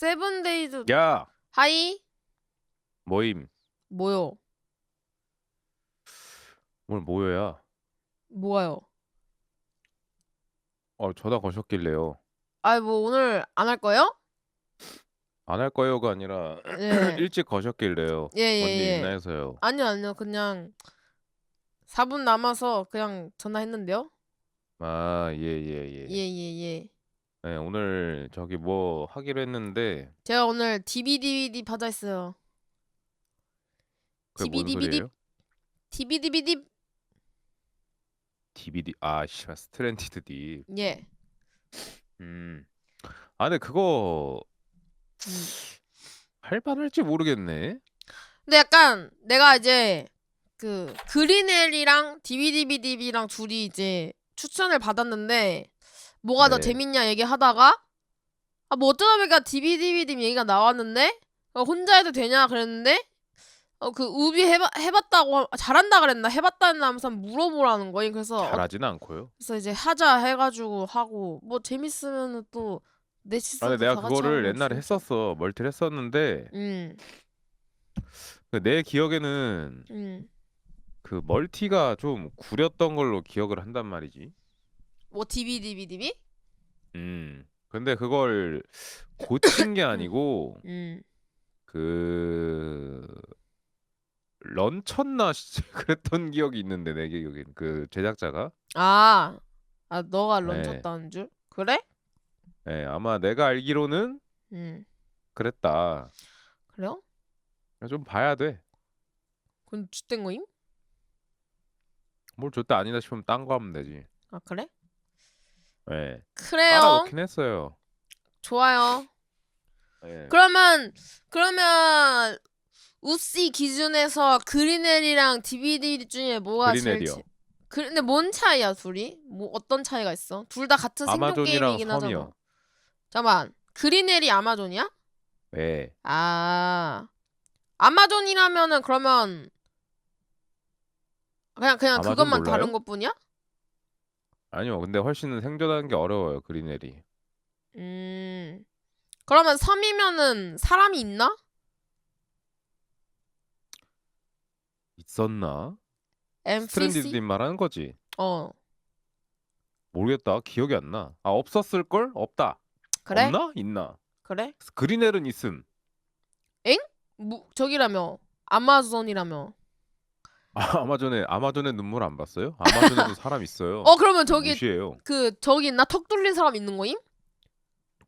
세븐데이즈. 야, 하이. 모임. 뭐요? 오늘 뭐야? 뭐요? 전화 거셨길래요. 뭐 오늘 안 할 거요? 안 할 거요가 아니라 예. 일찍 거셨길래요. 예, 예, 뭔 일 있나 예. 해서요. 아니요. 그냥 4분 남아서 그냥 전화했는데요. 아, 예, 예, 예, 예. 예, 예. 네, 오늘 저기 뭐 하기로 했는데 제가 오늘 DVD 받아 있어요. 그게 뭔 DVD, 소리예요? DVD. DVD. 아, 씨발 스트랜디드 딥. 예. 음. 아, 근데 그거 음. 할 만할지 모르겠네. 근데 약간 내가 이제 그 그린엘이랑 DVD랑 둘이 이제 추천을 받았는데 뭐가 더 네. 재밌냐 얘기하다가 뭐 어쩌다 보니까 DVD 얘기가 나왔는데 혼자 해도 되냐 그랬는데 그 우비 해봤다고 잘한다 그랬나 해봤다 했나 하면서 물어보라는 거예요. 잘하지는 않고요. 그래서 이제 하자 해가지고 하고 뭐 재밌으면은 또 아, 근데 넷이서도 내가 다 같이 그거를 하면 옛날에 좋죠. 했었어. 멀티를 했었는데 음, 내 기억에는 음. 그 멀티가 좀 구렸던 걸로 기억을 한단 말이지. 뭐 DVD? 근데 그걸 고친 게 아니고 음. 그 런쳤나 그랬던 기억이 있는데 내 기억엔 그 제작자가 아, 너가 예, 런쳤다는 줄? 그래? 예, 아마 내가 알기로는 음, 그랬다. 그래요? 좀 봐야 돼. 그건 쥐된 거임? 뭘 절대 아니다 싶으면 딴 거 하면 되지. 아, 그래? 예, 깔아 그래요. 넣긴 했어요. 좋아요. 예, 그러면 우씨 기준에서 그린엘이랑 DVD 중에 뭐가 제일 그린엘이요. 근데 뭔 차이야, 둘이? 뭐 어떤 차이가 있어? 둘 다 같은 생존 아마존이랑 게임이긴 하잖아. 섬이요. 잠깐만. 그린엘이 아마존이야? 예, 아. 아마존이라면은 그러면 그냥 아마존 그것만 다른 몰라요? 것뿐이야? 아니요, 근데 훨씬 생존하는 게 어려워요, 그린엘이. 음. 그러면 섬이면은 사람이 있나? 있었나? NPC? 스트랜디드님 말하는 거지. 어. 모르겠다. 기억이 안 나. 아, 없었을 걸? 없다. 그래? 없나? 있나? 그래? 그린엘은 있음. 엥? 저기라며. 아마존이라며. 아, 아마존의 눈물 안 봤어요? 아마존에도 사람 있어요. 그러면 저기 무시해요. 저기 있나? 턱 뚫린 사람 있는 거임?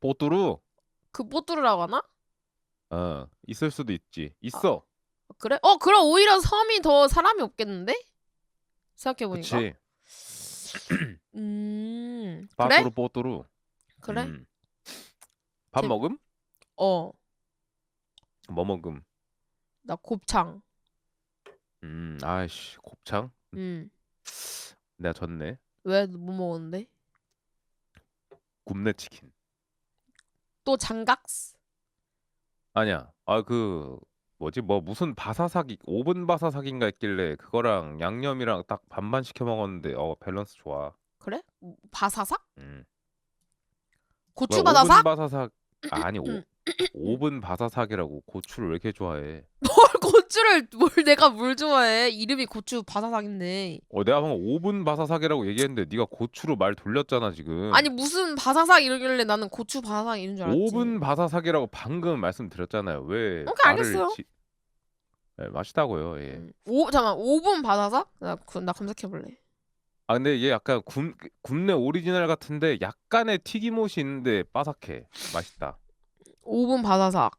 뽀뚜루? 그 뽀뚜루라고 하나? 있을 수도 있지. 아, 있어. 그래? 그럼 오히려 섬이 더 사람이 없겠는데? 생각해보니까. 그치. 그래? 빠뚜루 뽀뚜루. 그래? 음. 밥 재, 먹음? 어, 뭐 먹음? 나 곱창. 아이씨, 곱창? 음, 내가 졌네. 왜 못 먹었는데? 굽네 치킨. 또 장각스? 아니야. 뭐지? 무슨 바사삭이 오븐 바사삭인가 했길래 그거랑 양념이랑 딱 반반 시켜 먹었는데 밸런스 좋아. 그래? 바사삭? 음. 뭐야 고추 오븐 바사삭? 바사삭 아니 오븐 바사삭이라고 고추를 왜 이렇게 좋아해? 뭘 내가 뭘 좋아해? 이름이 고추 바사삭인데. 내가 방금 오븐 바사삭이라고 얘기했는데 네가 고추로 말 돌렸잖아 아니 지금. 무슨 바사삭 이러길래 나는 고추 바사삭 이런 줄 알았지. 오븐 바사삭이라고 방금 말씀드렸잖아요. 왜 오케이 말을 알겠어요. 맛있다고요. 예. 잠깐만 5분 바사삭? 나 검색해볼래. 아 근데 이게 약간 굽네 오리지널 같은데 약간의 튀김옷이 있는데 바삭해. 맛있다. 5분 바사삭.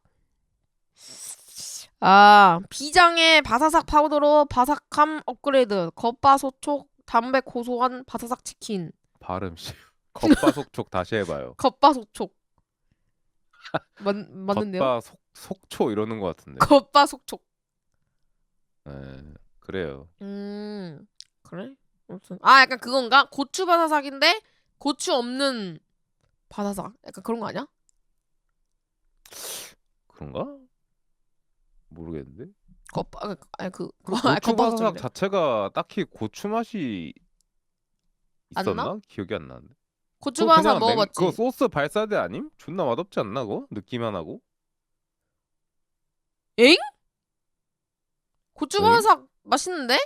비장의 바사삭 파우더로 바삭함 업그레이드. 겉바소촉 담백 고소한 바사삭 치킨. 발음 씨. 겉바속촉 다시 해봐요. 겉바소촉. 맞는데요? 속초 이러는 것 같은데. 겉바속촉. 그래요. 그래? 무슨 약간 그건가? 고추 바사삭인데 고추 없는 바사삭. 약간 그런 거 아니야? 그런가? 모르겠는데. 아니 고추 바사삭 겉바소촉이래. 자체가 딱히 고추 맛이 안 나? 있었나? 기억이 안 나는데. 고추 그거 바사삭 그냥 그거 먹어봤지? 소스 발사대 아님? 존나 맛없지 않나 그거? 느낌만 하고? 엥? 고추 엥? 바사삭 맛있는데?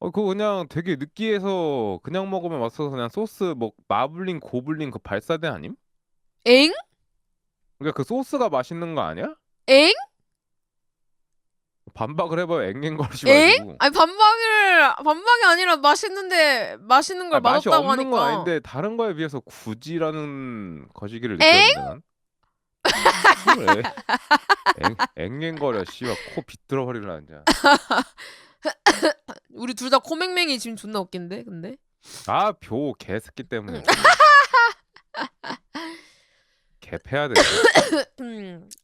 그거 그냥 되게 느끼해서 그냥 먹으면 맛없어서 그냥 소스 뭐 마블링 고블린 그 발사대 아님? 엥? 그러니까 그 소스가 맛있는 거 아니야? 엥? 반박을 해봐요. 앵앵거리지 엥? 마시고. 아니 반박이 아니라 맛있는데 맛있는 걸 맛이 맛없다고 없는 건 하니까. 아닌데 다른 거에 비해서 굳이라는 거시기를 엥? 느꼈는데 난. 그래. 앵앵거려 씨발 코 비틀어 버리려 앉아. 우리 둘 다 코맹맹이 지금 존나 웃긴데 근데. 벼 개새끼 때문에 지금 개패야 돼.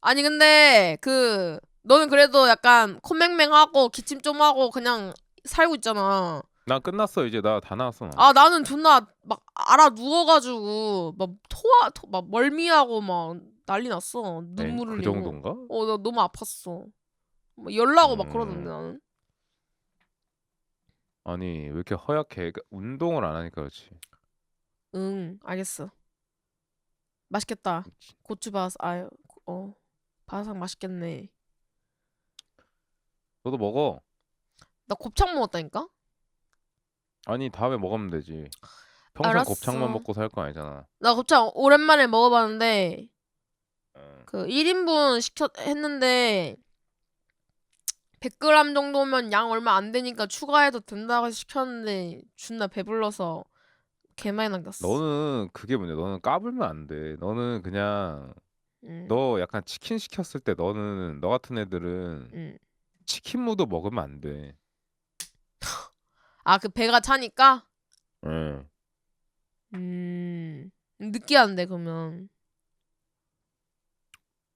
아니 근데 그 너는 그래도 약간 코맹맹하고 기침 좀 하고 그냥 살고 있잖아. 난 끝났어 이제 나 다 나왔어 나. 아 나는 존나 막 알아 누워가지고 막 막 멀미하고 막 난리 났어. 눈물 그 흘리고. 정도인가? 나 너무 아팠어. 막 열나고 막 그러던데 음. 나는. 아니 왜 이렇게 허약해? 그러니까 운동을 안 하니까 그렇지. 응 알겠어. 맛있겠다. 고추 바사 아유 바사삭 맛있겠네. 너도 먹어. 나 곱창 먹었다니까? 아니 다음에 먹으면 되지. 평생 곱창만 알았어. 먹고 살 거 아니잖아. 나 곱창 오랜만에 먹어봤는데 어. 그 1인분 했는데 100g 정도면 양 얼마 안 되니까 추가해도 된다고 해서 시켰는데 존나 배불러서 개 많이 남겼어. 너는 그게 문제야. 너는 까불면 안 돼. 너는 그냥 응, 너 약간 치킨 시켰을 때 너는 너 같은 애들은 응. 치킨 무도 먹으면 안 돼. 아, 그 배가 차니까? 응. 느끼한데 그러면.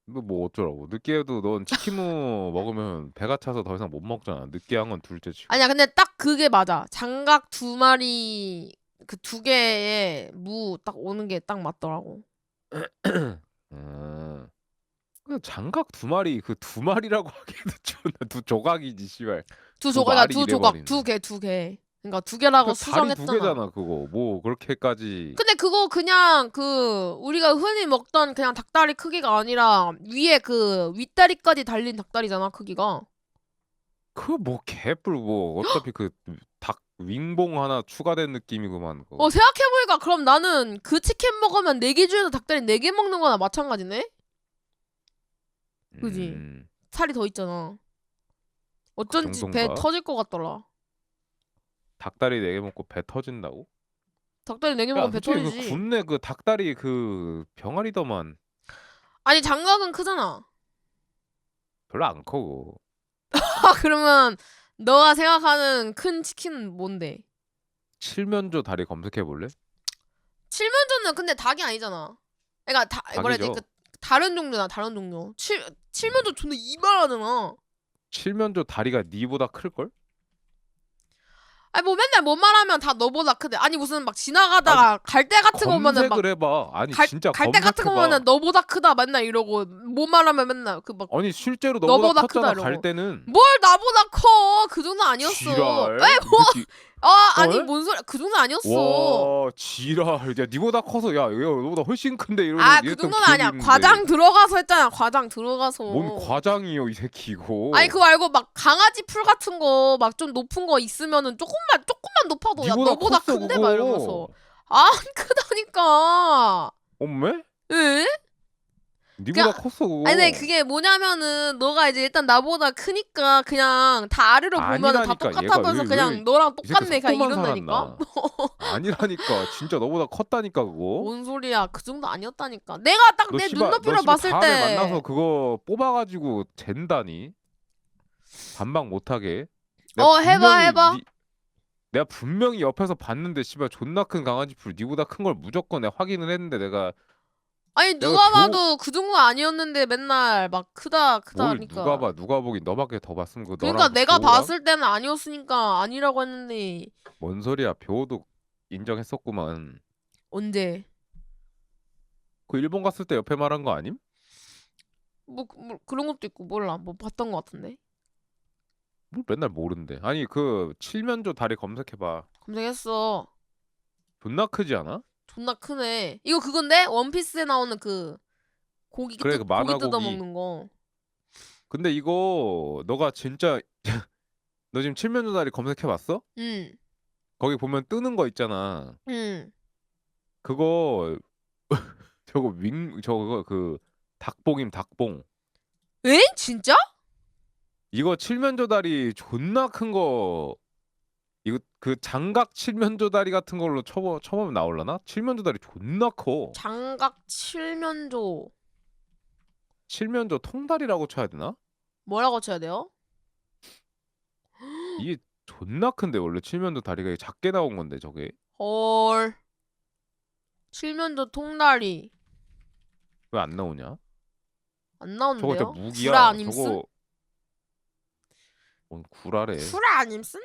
뭐 어쩌라고. 느끼해도 넌 치킨 무 먹으면 배가 차서 더 이상 못 먹잖아. 느끼한 건 둘째치고. 아니야, 근데 딱 그게 맞아. 장각 2마리 그 2개의 무 딱 오는 게 딱 맞더라고. 음. 그 장각 두 마리 그 두 마리라고 하기에도 존나 두 조각이지 씨발. 두 두 조각, 그러니까 마리 두 이래 조각, 버리네. 두 개. 그러니까 2개라고 그 다리 두 수정했잖아. 개잖아 그거. 뭐 그렇게까지. 근데 그거 그냥 그 우리가 흔히 먹던 그냥 닭다리 크기가 아니라 위에 그 윗다리까지 달린 닭다리잖아, 크기가. 그 뭐 개뿔 뭐 어차피 그 닭 윙봉 하나 추가된 느낌이구만 그거. 생각해보니까 그럼 나는 그 치킨 먹으면 4개 중에서 닭다리 4개 먹는 거나 마찬가지네? 그지? 음. 살이 더 있잖아. 그 어쩐지 배 정도인가? 터질 것 같더라. 닭다리 4개 먹고 배 터진다고? 닭다리 4개 야 먹으면 배 솔직히 그 터지지. 굽네 그 닭다리 그 병아리더만 아니, 장각은 크잖아. 별로 안 커 그거. 그러면 너가 생각하는 큰 치킨은 뭔데? 칠면조 다리 검색해 볼래? 칠면조는 근데 닭이 아니잖아. 그러니까 뭐라지? 그 닭이죠. 다른 종류나 다른 종류. 칠면조 존나 이만하잖아. 칠면조 다리가 니보다 클걸? 아니 뭐 맨날 뭔 말하면 다 너보다 크대. 아니 무슨 막 아니 지나가다가 갈대 같은 거 보면은 막 검색을 해봐. 아니 진짜 갈대 같은 거 검색해봐. 보면은 너보다 크다 맨날 이러고 뭔 말하면 맨날 그 막 아니 실제로 너보다 너보다 크다 컸잖아 이러고. 갈 때는. 뭘 나보다 커? 그 정도 아니었어. 지랄. 에 이 뭐? 새끼. 아니 어? 뭔 소리야? 그 정도 아니었어. 와 지랄. 야 니보다 커서 야 너보다 훨씬 큰데 그 이랬던 정도는 기억이 아니야. 있는데. 과장 들어가서 했잖아. 과장 들어가서. 뭔 과장이요 이 새끼 이거. 아니 그거 말고 막 강아지 풀 같은 거 막 좀 높은 거 있으면은 조금만 높아도 야 니보다 너보다 컸어 큰데 막 이러면서. 그거. 안 크다니까. 엄매? 에? 니보다 그냥 컸어 그거. 아니 근데 그게 뭐냐면은 너가 이제 일단 나보다 크니까 그냥 다 아래로 보면은 다 아니라니까 똑같아면서 얘가 그냥 너랑 이 새끼 똑같네 그냥 속고만 이런다니까. 살았나? 아니라니까 진짜 너보다 컸다니까 그거. 뭔 소리야? 그 정도 아니었다니까. 내가 딱 너 내 씨발 너 눈높이로 씨발 봤을 다음에 만나서 때 그거 뽑아가지고 잰다니 반박 못하게. 해봐. 내가 분명히 옆에서 봤는데 씨발 존나 큰 강아지 풀 니보다 큰 걸 무조건 내가 확인을 했는데 아니 내가 누가 봐도 그 정도 아니었는데 맨날 막 크다 뭘 누가 하니까. 봐 누가 보긴 너밖에 더 봤으면 그 그러니까 너랑 그 내가 벼우랑 봤을 때는 아니었으니까 아니라고 했는데 뭔 소리야 벼우도 인정했었구만. 언제? 그 일본 갔을 때 옆에 말한 거 아님? 뭐 그런 것도 있고 몰라. 뭐 봤던 것 같은데. 뭘 맨날 모른대. 아니 그 칠면조 다리 검색해봐. 검색했어. 존나 크지 않아? 존나 크네. 이거 그건데? 원피스에 나오는 그 고기 그래, 그 고기 만화 뜯어 고기. 먹는 거. 근데 이거 너가 진짜 너 지금 칠면조다리 검색해봤어? 응. 거기 보면 뜨는 거 있잖아. 응. 그거 저거 그 닭봉임 닭봉. 에? 진짜? 이거 칠면조다리 존나 큰 거. 이거 그 장각 칠면조다리 같은 걸로 쳐보면 나올라나? 칠면조다리 존나 커. 장각 칠면조. 칠면조 통다리라고 쳐야 되나? 뭐라고 쳐야 돼요? 이게 존나 큰데 원래 칠면조 다리가 작게 나온 건데 저게 헐. 칠면조 통다리. 왜 안 나오냐? 안 저거 진짜 나오는데요? 구라 무기야. 아님슨? 저거 뭔 구라래. 구라 아님슨?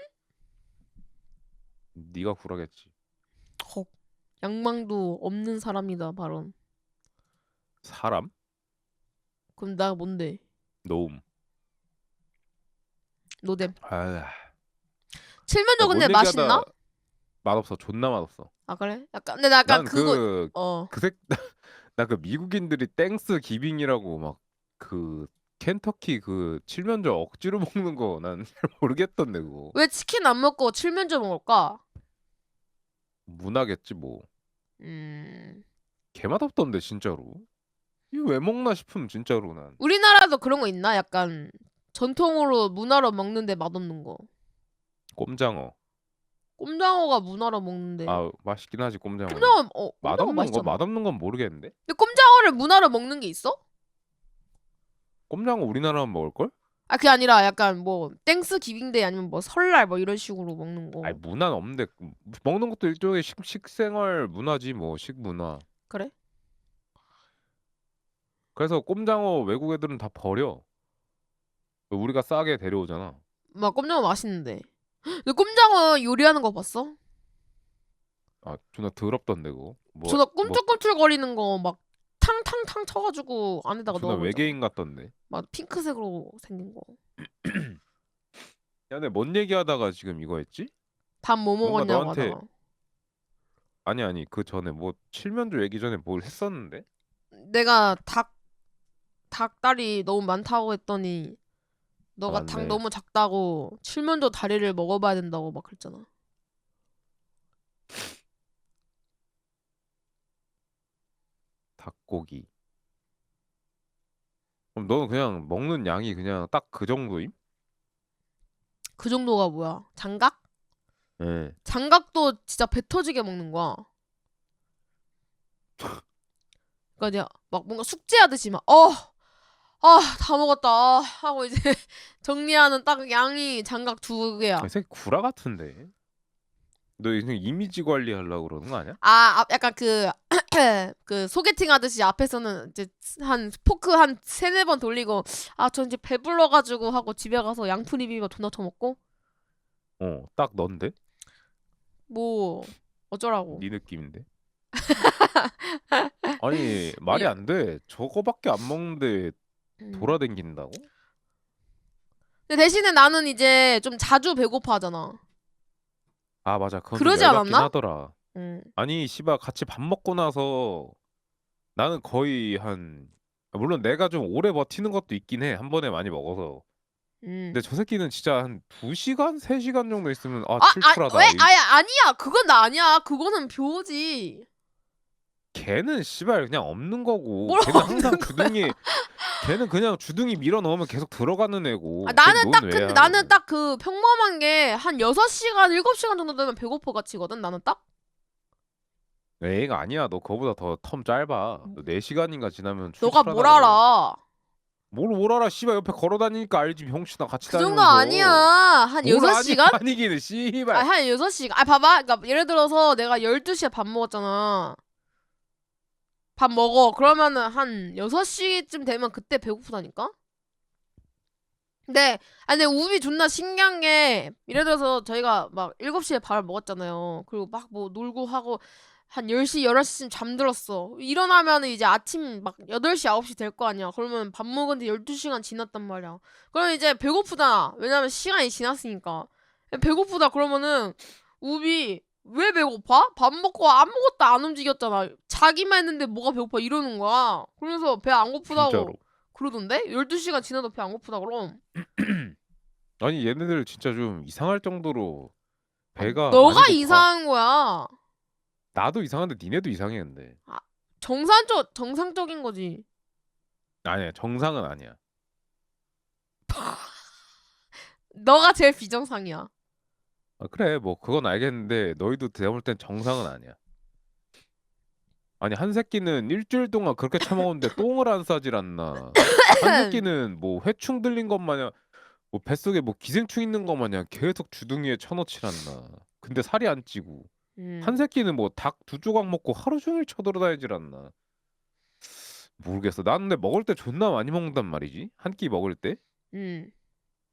네가 구라겠지. 헉. 양망도 없는 사람이다 발언. 사람? 그럼 나 뭔데? 노움. 노잼. 아, 칠면조 근데 뭔 얘기하다 맛있나? 맛없어. 존나 맛없어. 아 그래? 약간 근데 나 약간 난 그거 그 어. 그색 나 그 미국인들이 땡스 기빙이라고 막 그 켄터키 그 칠면조 억지로 먹는 거 난 잘 모르겠던데 그거. 왜 치킨 안 먹고 칠면조 먹을까? 문화겠지 뭐. 음. 개맛없던데 진짜로. 이거 왜 먹나 싶음 진짜로 난. 우리나라도 그런 거 있나? 약간 전통으로 문화로 먹는데 맛없는 거. 꼼장어. 꼼장어가 문화로 먹는데. 아 맛있긴 하지 꼼장어는. 꼼장어 맛없는 거 맛있잖아. 맛없는 건 모르겠는데. 근데 꼼장어를 문화로 먹는 게 있어? 꼼장어 우리나라만 먹을 걸? 아 그게 아니라 약간 뭐 땡스 기빙데이 아니면 뭐 설날 뭐 이런 식으로 먹는 아니 거. 문화는 없는데 먹는 것도 일종의 식생활 문화지 뭐 식문화. 그래? 그래서 꼼장어 외국 애들은 다 버려. 우리가 싸게 데려오잖아. 막 꼼장어 맛있는데. 근데 꼼장어 요리하는 거 봤어? 아 존나 더럽던데 그거. 존나 뭐 꿈틀꿈틀거리는 거 막 탕탕탕 쳐가지고 안에다가 존나 넣어버리잖아. 외계인 같던데. 막 핑크색으로 생긴 거. 야, 근데 뭔 얘기하다가 지금 이거 했지? 밥 뭐 뭔가 먹었냐고 너한테 하다가. 아니 그 전에 뭐 칠면조 얘기 전에 뭘 했었는데? 내가 닭다리 너무 많다고 했더니 아 너가 닭 맞네. 너무 작다고 칠면조 다리를 먹어봐야 된다고 막 그랬잖아. 닭고기. 그럼 너는 그냥 먹는 양이 그냥 딱 그 정도임? 그 정도가 뭐야? 장각? 예. 장각도 진짜 배 터지게 먹는 거야. 그러니까 이제 막 뭔가 숙제하듯이 막 다 먹었다 하고 이제 정리하는 딱 양이 장각 2개야. 이 새끼 구라 같은데. 너 그냥 이미지 관리하려고 그러는 거 아니야? 약간 그 소개팅 하듯이 앞에서는 이제 한 포크 한 3-4번 돌리고 저 이제 배불러가지고 하고 집에 가서 양푼 비빔밥 존나 처먹고 딱 넌데? 뭐 어쩌라고. 네 느낌인데. 아니 말이 이- 안 돼. 저거밖에 안 먹는데 음. 돌아댕긴다고? 근데 대신에 나는 이제 좀 자주 배고파하잖아. 아 맞아. 그건 좀 그러지 열받긴 않았나? 하더라. 음. 아니 씨발 같이 밥 먹고 나서 나는 거의 한 물론 내가 좀 오래 버티는 것도 있긴 해. 한 번에 많이 먹어서. 음. 근데 저 새끼는 진짜 한 2시간, 3시간 정도 있으면 왜? 칠칠하다. 아니야. 그건 나 아니야. 그거는 벼지. 걔는 씨발 그냥 없는 거고. 뭘 걔는 없는 항상 거야. 걔는 그냥 주둥이 밀어 넣으면 계속 들어가는 애고. 걔는 나는 딱 근데 논외야 나는 걔는. 딱 그 평범한 게 한 6시간, 7시간 정도 되면 배고파 가치거든. 나는 딱. 애가 아니야. 너 그거보다 더 텀 짧아. 너 4시간인가 지나면 너가 뭘 출출하다 그래. 알아? 뭘 알아 씨발 옆에 걸어 다니니까 알지 병신아 같이 그 정도 다니면서. 아니야. 한 뭘 아니 6시간? 아니기는 씨발. 한 6시간. 봐봐. 그러니까 예를 들어서 내가 12시에 밥 먹었잖아. 밥 먹어. 그러면은 한 6시쯤 되면 그때 배고프다니까? 근데 우비 존나 신기한 게, 예를 들어서 저희가 막 7시에 밥을 먹었잖아요. 그리고 막 뭐 놀고 하고, 한 10시, 11시쯤 잠들었어. 일어나면 이제 아침 막 8시, 9시 될 거 아니야. 그러면 밥 먹은 지 12시간 지났단 말이야. 그러면 이제 배고프잖아. 왜냐면 시간이 지났으니까. 배고프다 그러면은, 우비 왜 배고파? 밥 먹고 아무것도 안 움직였잖아. 자기만 했는데 뭐가 배고파 이러는 거야. 그러면서 배 안 진짜로. 고프다고 그러던데? 12시간 지나도 배 안 고프다 그럼. 아니 얘네들 진짜 좀 이상할 정도로 아, 배가 너가 많이 고파. 이상한 거야. 나도 이상한데 니네도 이상해 근데. 아, 정상적인 거지. 아니야 정상은 아니야. 너가 제일 비정상이야. 아, 그래 뭐 그건 알겠는데 너희도 내가 볼 땐 정상은 아니야. 아니 한 새끼는 일주일 동안 그렇게 처먹었는데 똥을 안 싸질 않나. 한 새끼는 뭐 회충 들린 것 마냥 뭐 뱃속에 뭐 기생충 있는 것 마냥 계속 주둥이에 쳐넣질 않나. 근데 살이 안 찌고. 한 음, 새끼는 뭐 닭 두 조각 먹고 하루 종일 쳐돌아다니질 않나. 모르겠어. 나는 근데 먹을 때 존나 많이 먹는단 말이지. 한 끼 먹을 때. 음.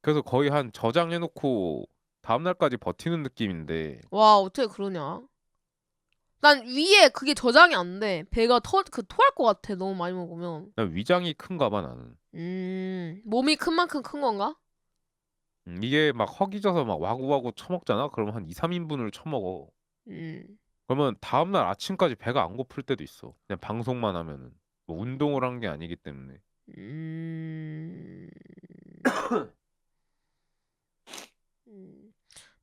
그래서 거의 한 저장해놓고 다음날까지 버티는 느낌인데 와, 어떻게 그러냐? 난 위에 그게 저장이 안 돼. 배가 토할 것 같아. 너무 많이 먹으면. 난 위장이 큰가 봐 나는. 몸이 큰 만큼 큰 건가? 이게 막 허기져서 막 와구와구 처먹잖아. 그러면 한 2, 3인분을 처먹어. 음, 그러면 다음날 아침까지 배가 안 고플 때도 있어. 그냥 방송만 하면은. 뭐 운동을 한 게 아니기 때문에. 음, 음.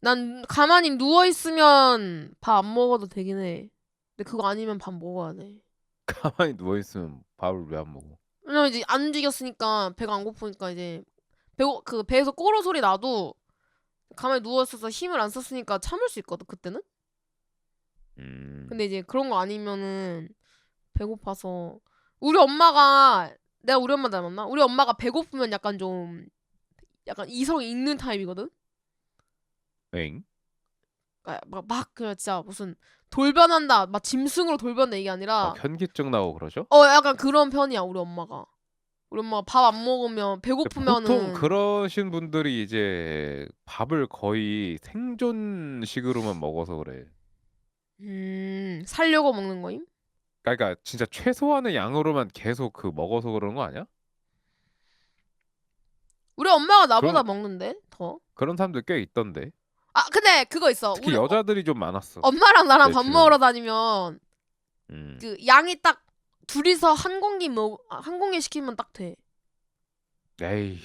난 가만히 누워 있으면 밥 안 먹어도 되긴 해. 근데 그거 아니면 밥 먹어야 돼. 가만히 누워있으면 밥을 왜 안 먹어? 왜냐면 이제 안 움직였으니까 배가 안 고프니까 이제 그 배에서 꼬르 소리 나도 가만히 누워 있어서 힘을 안 썼으니까 참을 수 있거든 그때는. 음, 근데 이제 그런 거 아니면은 배고파서 우리 엄마가 내가 우리 엄마 닮았나? 우리 엄마가 배고프면 약간 좀 약간 이성이 있는 타입이거든. 엥? 그러니까 막 그냥 진짜 무슨 돌변한다, 막 짐승으로 돌변한다 이게 막 아니라 현기증 나고 그러죠? 약간 그런 편이야 우리 엄마가. 우리 엄마가 밥 안 먹으면 보통 배고프면은 그러신 분들이 이제 밥을 거의 생존식으로만 먹어서 그래. 살려고 먹는 거임? 그러니까 진짜 최소한의 양으로만 계속 그 먹어서 그러는 거 아니야? 우리 엄마가 나보다 그런 먹는데 더. 그런 사람들 꽤 있던데. 아 근데 그거 있어. 특히 여자들이 좀 많았어. 엄마랑 나랑 내 밥 주변에. 먹으러 다니면 음. 그 양이 딱 둘이서 한 공기 시키면 딱 돼. 에이,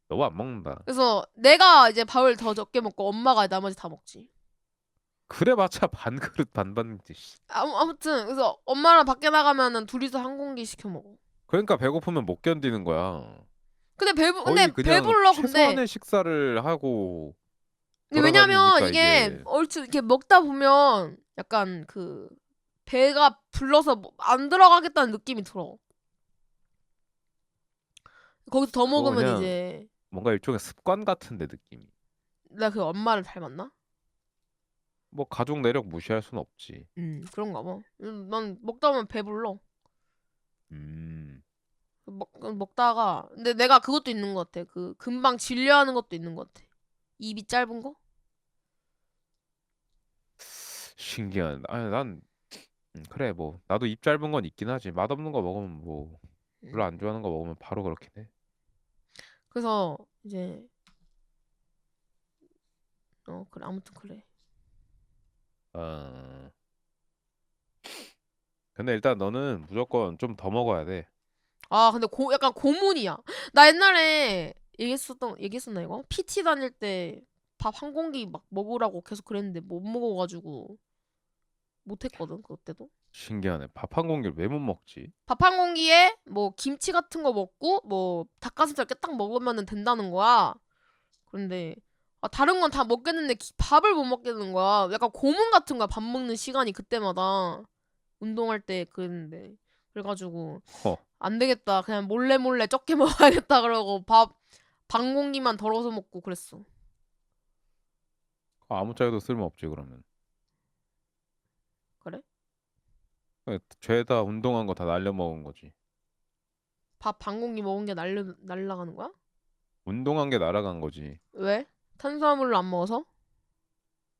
너무 안 먹는다. 그래서 내가 이제 밥을 더 적게 먹고 엄마가 나머지 다 먹지. 그래봤자 반 그릇 반반이지. 씨. 아무튼 그래서 엄마랑 밖에 나가면은 둘이서 한 공기 시켜 먹어. 그러니까 배고프면 못 견디는 거야. 근데 거의 그냥 배불러 근데. 최소한의 식사를 하고 근데 왜냐면 돌아다니니까 이게 이게 얼추 이렇게 먹다 보면 약간 그 배가 불러서 안 들어가겠다는 느낌이 들어. 거기서 더 그거 먹으면 그냥 이제 뭔가 일종의 습관 같은데 느낌이. 내가 그 엄마를 닮았나? 뭐 가족 내력 무시할 순 없지. 그런가 봐. 난 먹다 보면 배불러. 음. 먹다가 근데 내가 그것도 있는 것 같아. 그 금방 질려하는 것도 있는 것 같아. 입이 짧은 거? 신기한. 아니 난 그래 뭐 나도 입 짧은 건 있긴 하지. 맛없는 거 먹으면 뭐 별로 음. 안 좋아하는 거 먹으면 바로 그렇긴 해. 그래서 이제 그래 아무튼 그래. 어. 근데 일단 너는 무조건 좀 더 먹어야 돼. 아 근데 약간 고문이야. 나 옛날에 얘기했었나 이거? PT 다닐 때 밥 한 공기 막 먹으라고 계속 그랬는데 못 먹어가지고 못했거든 그때도. 신기하네. 밥 한 공기를 왜 못 먹지? 밥 한 공기에 뭐 김치 같은 거 먹고 뭐 닭가슴살 깨딱 먹으면은 된다는 거야. 그런데 다른 건 다 먹겠는데 밥을 못 먹겠는 거야. 약간 고문 같은 거야. 밥 먹는 시간이 그때마다 운동할 때 그랬는데 그래가지고 허. 안 되겠다. 그냥 몰래 몰래 적게 먹어야겠다 그러고 밥 반 공기만 덜어서 먹고 그랬어. 아무 짝에도 쓸모없지 그러면. 그래? 죄다 운동한 거 다 날려 먹은 거지. 밥 반 공기 먹은 게 날라가는 거야? 운동한 게 날아간 거지. 왜? 탄수화물을 안 먹어서?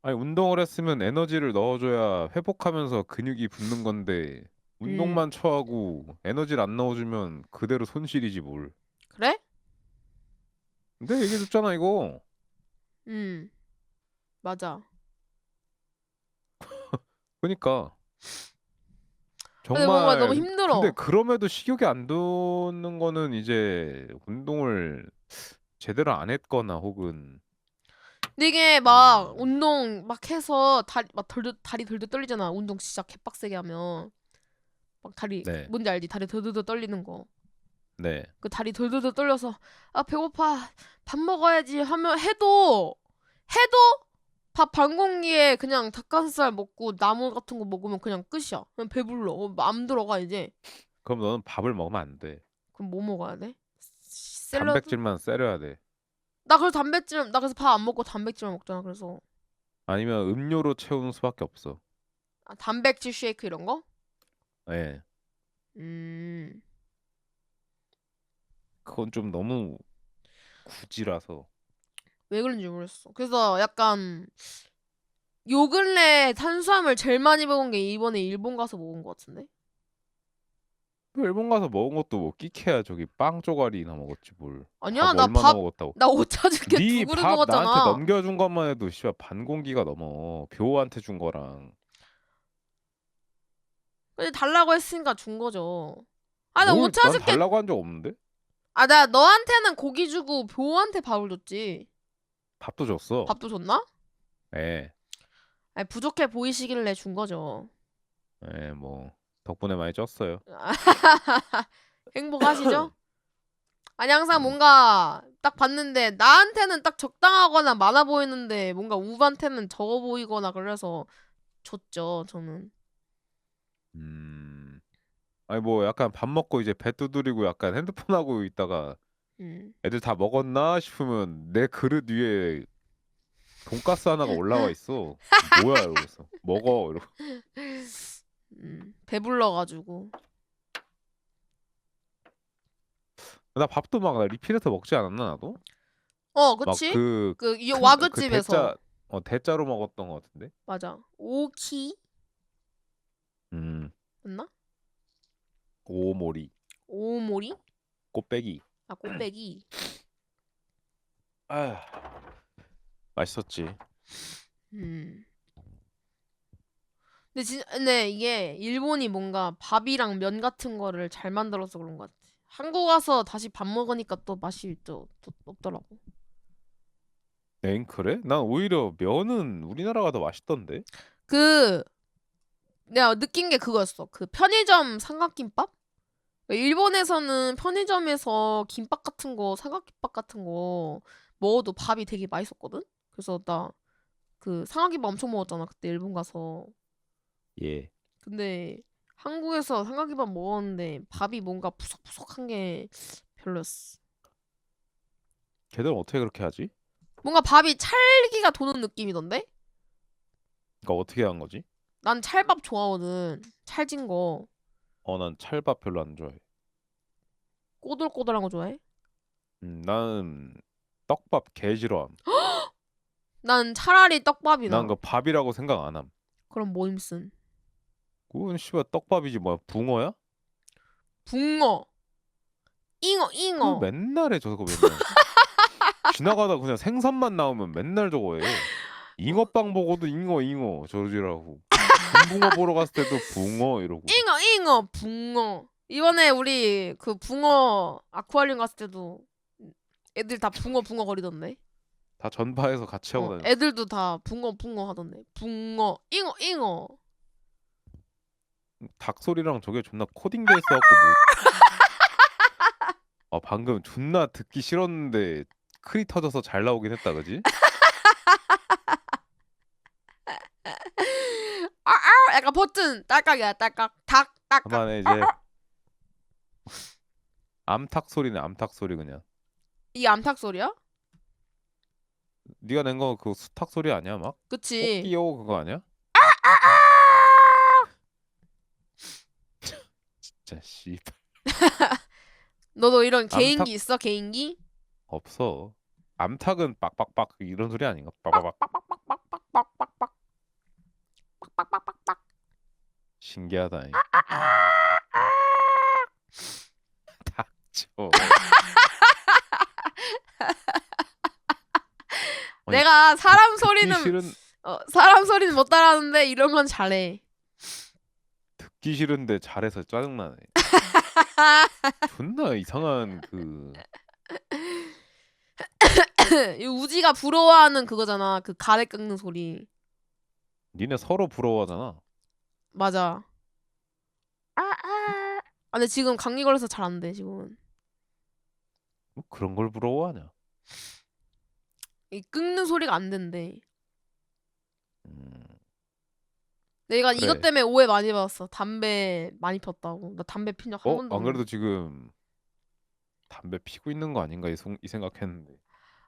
아니 운동을 했으면 에너지를 넣어줘야 회복하면서 근육이 붙는 건데 음, 운동만 처하고 에너지를 안 넣어주면 그대로 손실이지 뭘. 그래? 근데 얘기해줬잖아 이거. 음, 맞아. 그니까 근데 뭔가 너무 정말 근데 힘들어. 그럼에도 식욕이 안 도는 거는 이제 운동을 제대로 안 했거나 혹은 근데 이게 막 음, 운동 막 해서 다리 덜덜 떨리잖아. 운동 진짜 개빡세게 하면. 막 다리 네, 뭔지 알지? 다리 덜덜덜 떨리는 거. 네. 그 다리 덜덜덜 떨려서 아 배고파 밥 먹어야지 하면 해도 밥 반 공기에 그냥 닭가슴살 먹고 나물 같은 거 먹으면 그냥 끝이야. 그냥 배불러. 안 들어가 이제. 그럼 너는 밥을 먹으면 안 돼. 그럼 뭐 먹어야 돼? 샐러드? 단백질만 때려야 돼. 나 그래서 밥 안 먹고 단백질만 먹잖아. 그래서 아니면 음료로 채우는 수밖에 없어. 단백질 쉐이크 이런 거? 예. 음. 그건 좀 너무 굳이라서. 왜 그런지 모르겠어. 그래서 약간 요 근래 탄수화물 제일 많이 먹은 게 이번에 일본 가서 먹은 것 같은데? 그 일본 가서 먹은 것도 뭐 끼케야 저기 빵 쪼가리나 먹었지 뭘. 아니야, 밥 얼마나 먹었다고. 나 오차즈케 두 네 그릇 밥 나한테 먹었잖아. 넘겨준 것만 해도 씨발 반 공기가 넘어. 묘한테 준 거랑. 근데 달라고 했으니까 준 거죠. 아, 나 뭘 난 오차즈케, 달라고 한 적 없는데? 나 너한테는 고기 주고 묘한테 밥을 줬지. 밥도 줬어. 밥도 줬나? 예. 아니, 부족해 보이시길래 준 거죠. 예, 뭐 덕분에 많이 쪘어요. 행복하시죠? 아니, 항상 음. 뭔가 딱 봤는데 나한테는 딱 적당하거나 많아 보이는데 뭔가 우반테는 적어 보이거나 그래서 줬죠, 저는. 음. 아니 뭐 약간 밥 먹고 이제 배 두드리고 약간 핸드폰 하고 있다가 음. 애들 다 먹었나 싶으면 내 그릇 위에 돈가스 하나가 올라와 있어. 뭐야 이러고서 먹어 이러고. 배불러가지고. 나 밥도 막 나 리필해서 먹지 않았나 나도? 막 그치? 그 그 큰 그 와그집에서. 대자로 먹었던 것 같은데. 맞아. 오키? 음. 맞나? 오모리 오모리? 꽃배기. 아, 꽃배기. 아 맛있었지. 음. 근데 이게 일본이 뭔가 밥이랑 면 같은 거를 잘 만들어서 그런 것 같아. 한국 와서 다시 밥 먹으니까 또 맛이 또 없더라고. 엥 그래? 난 오히려 면은 우리나라가 더 맛있던데. 그, 내가 느낀 게 그거였어. 그 편의점 삼각김밥? 일본에서는 편의점에서 김밥 같은 거, 삼각김밥 같은 거 먹어도 밥이 되게 맛있었거든? 그래서 나 그 삼각김밥 엄청 먹었잖아. 그때 일본 가서. 예. 근데 한국에서 삼각김밥 먹었는데 밥이 뭔가 푸석푸석한 게 별로였어. 걔들은 어떻게 그렇게 하지? 뭔가 밥이 찰기가 도는 느낌이던데? 그러니까 어떻게 한 거지? 난 찰밥 좋아하거든. 찰진 거. 난 찰밥 별로 안 좋아해. 꼬들꼬들한 거 좋아해? 나는 떡밥 개 싫어함. 난 차라리 난 떡밥이나. 그 밥이라고 생각 안 함. 그럼 뭐임슨? 그건 씨발 떡밥이지 뭐야 붕어야? 붕어. 잉어, 그 잉어. 맨날 해 저거 맨날. 지나가다 그냥 생선만 나오면 맨날 저거 해. 잉어빵 보고도 잉어 잉어 저러지라고. 금붕어 보러 갔을 때도 붕어 이러고. 잉어, 잉어, 붕어. 이번에 우리 그 붕어 아쿠아리움 갔을 때도 애들 다 붕어, 붕어 거리던데. 다 전파해서 같이 하고 다녔어. 애들도 다 붕어, 붕어 하던데. 붕어, 잉어, 잉어. 닭 소리랑 저게 존나 코딩돼 있어갖고 뭐. 방금 존나 듣기 싫었는데 크리 터져서 잘 나오긴 했다 그지? 약간 버튼 딸깍이야, 딸깍. 닭, 딸깍. 그만해 이제. 암탉 소리네 암탉 소리 그냥. 이게 암탉 소리야? 네가 낸 거 그 수탉 소리 아니야 막? 그치. 꽃기요 그거 아니야? 진짜 씨 너도 이런 암탉 개인기 있어, 개인기? 없어. 암탉은 빡빡빡 이런 소리 아닌가? 빡빡빡. 신기하다. 닥쳐. 아니 내가 듣기 싫은 사람 소리는 못 따라하는데 이런 건 잘해. 듣기 싫은데 잘해서 짜증나네. 존나 이상한 그 이 우지가 부러워하는 그거잖아. 그 가래 깎는 소리. 니네 서로 부러워하잖아. 맞아. 근데 지금 감기 걸려서 잘 안 돼, 지금은. 뭐 그런 걸 부러워하냐? 이 끊는 소리가 안 된대. 음, 내가 이것 그래. 때문에 오해 많이 받았어. 담배 많이 폈다고. 나 담배 핀 적 한 번도 안 없는데. 그래도 지금 담배 피고 있는 거 아닌가 이 생각했는데.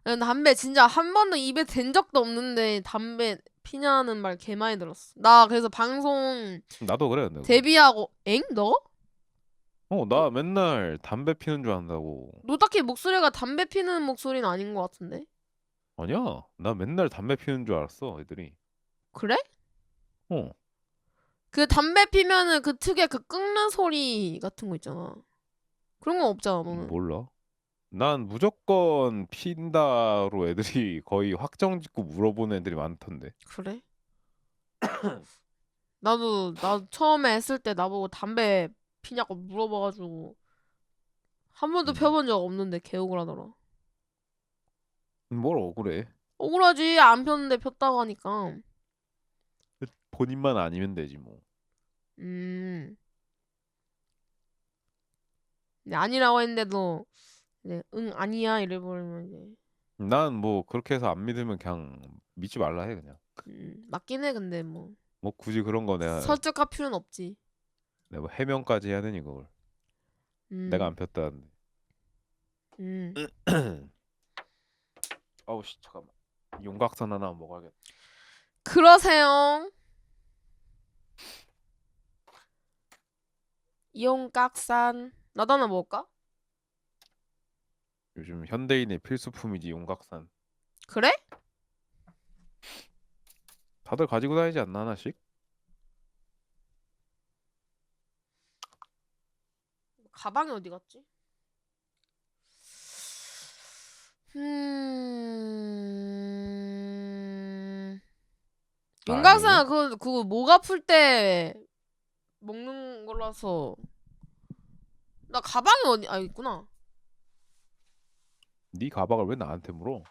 근데 담배 진짜 한 번도 입에 댄 적도 없는데 담배 피냐는 말 개 많이 들었어. 나 그래서 방송 나도 그래, 근데 그거. 데뷔하고 엥? 너? 너, 나 맨날 담배 피는 줄 안다고. 너 딱히 목소리가 담배 피는 목소리는 아닌 것 같은데? 아니야. 나 맨날 담배 피는 줄 알았어, 애들이. 그래? 어, 그 담배 피면은 그 특유의 그 끊는 소리 같은 거 있잖아. 그런 건 없잖아, 너는. 몰라. 난 무조건 핀다로 애들이 거의 확정 짓고 물어보는 애들이 많던데. 그래? 나도 처음에 했을 때 나보고 담배 피냐고 물어봐가지고 한 번도 음, 펴본 적 없는데 개 억울하더라. 뭘 억울해. 억울하지. 안 폈는데 폈다고 하니까. 본인만 아니면 되지 뭐. 음. 근데 아니라고 했는데도 이제 응 아니야 이래버리면 이제 난 뭐 그렇게 해서 안 믿으면 그냥 믿지 말라 해 그냥. 맞긴 해. 근데 뭐 뭐 굳이 그런 거 설득할 필요는 없지. 내가 뭐 해명까지 해야 되니 그걸. 내가 음. 안 폈다는데. 음. 아우 씨 잠깐만. 용각산 하나 먹어야겠다. 그러세요. 이용각산 나도 하나 먹을까? 요즘 현대인의 필수품이지 용각산. 그래? 다들 가지고 다니지 않나 하나씩? 가방이 어디 갔지? 음. 아니. 용각산 그거 목 아플 때 먹는 거라서 나 가방이 있구나. 네 가방을 왜 나한테 물어?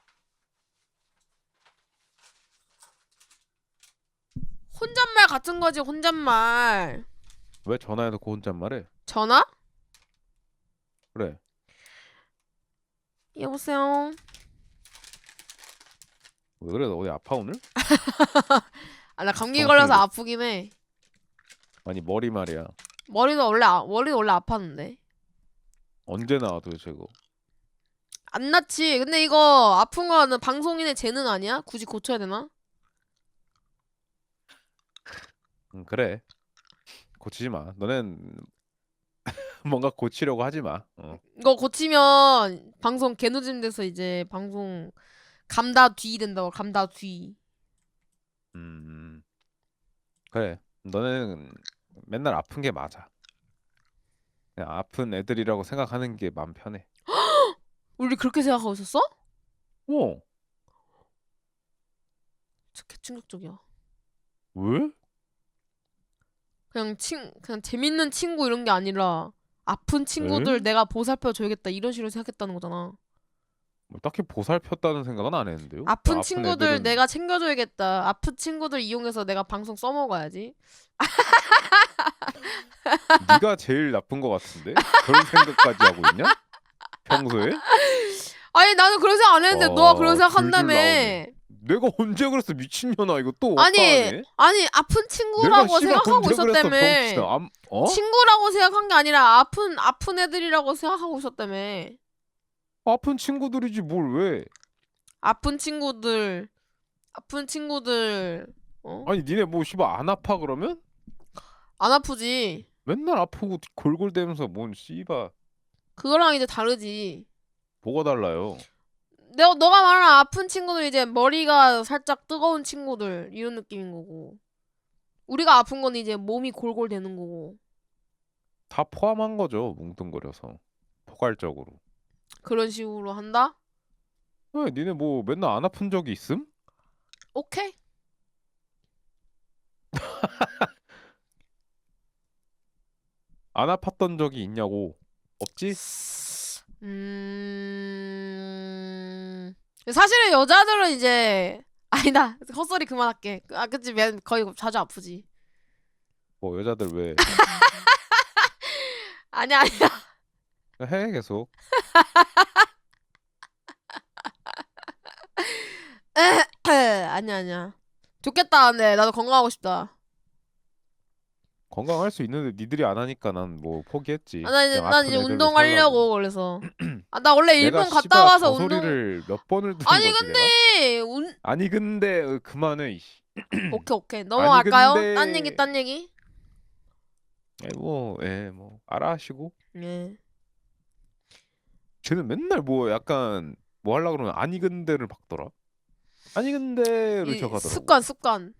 혼잣말 같은 거지, 혼잣말. 왜 전화해놓고 혼잣말해? 전화? 그래. 여보세요. 왜 그래? 너 어디 아파 오늘? 나 감기 정신을 걸려서 못. 아프긴 해. 아니 머리 말이야. 머리는 원래 아팠는데. 언제 나와 도대체 그거? 안 낫지. 근데 이거 아픈 거는 방송인의 재능 아니야? 굳이 고쳐야 되나? 그래. 고치지 마. 너넨 뭔가 고치려고 하지 마. 이거 고치면 방송 개노잼 돼서 이제 방송 감다 뒤 된다고. 감다 뒤. 음, 그래. 너는 맨날 아픈 게 맞아. 그냥 아픈 애들이라고 생각하는 게 마음 편해. 우리 그렇게 생각하고 있었어? 어? 진짜 개충격적이야. 왜? 그냥 재밌는 친구 이런 게 아니라 아픈 친구들 에? 내가 보살펴 줘야겠다 이런 식으로 생각했다는 거잖아. 뭐 딱히 보살폈다는 생각은 안 했는데요. 나 아픈 아픈 친구들 애들은 내가 챙겨줘야겠다. 아픈 친구들 이용해서 내가 방송 써먹어야지. 네가 제일 나쁜 거 같은데? 그런 생각까지 하고 있냐? 평소에? 아니 나는 그런 생각 안 했는데 너가 그런 와, 생각한다며. 줄줄 나오네. 내가 언제 그랬어 미친년아 이거 또 아니 엇가네. 아픈 내가 친구라고 씨발 생각하고 언제 그랬어 있었다며. 병신아. 친구라고 생각한 게 아니라 아픈 애들이라고 생각하고 있었다며. 아픈 친구들이지 뭘 왜? 아픈 친구들, 아픈 친구들, 어? 아니 니네 뭐 씨발 안 아파 그러면? 안 아프지. 맨날 아프고 골골대면서 뭔 씨발 그거랑 이제 다르지. 뭐가 달라요? 너가 말하는 아픈 친구들 이제 머리가 살짝 뜨거운 친구들 이런 느낌인 거고. 우리가 아픈 건 이제 몸이 골골 되는 거고. 다 포함한 거죠 뭉뚱그려서 포괄적으로. 그런 식으로 한다? 왜 니네 뭐 맨날 안 아픈 적이 있음? 오케이. 안 아팠던 적이 있냐고. 없지? 사실은 여자들은 이제 아니다 헛소리 그만할게. 아 그치 맨 거의 자주 아프지. 뭐 여자들 왜 아니야 아니야. 해 계속. 아니야 아니야. 좋겠다. 근데 나도 건강하고 싶다. 건강할 수 있는데 니들이 안 하니까 난 뭐 포기했지. 그냥 난 아픈 이제 애들로 살라고. 운동하려고 그래서. 아 나 원래 내가 일본 갔다 씨발 와서 저 운동. 소리를 몇 번을 들은 아니 거지 내가? 근데 운 아니 근데 그만해. 이씨. 오케이 오케이 아니 넘어갈까요? 딴 얘기 근데 딴 얘기. 뭐 알아 하시고. 예. 쟤는 맨날 뭐 약간 뭐 하려 그러면 아니 근데를 박더라. 아니 근데를 이 시작하더라고. 습관.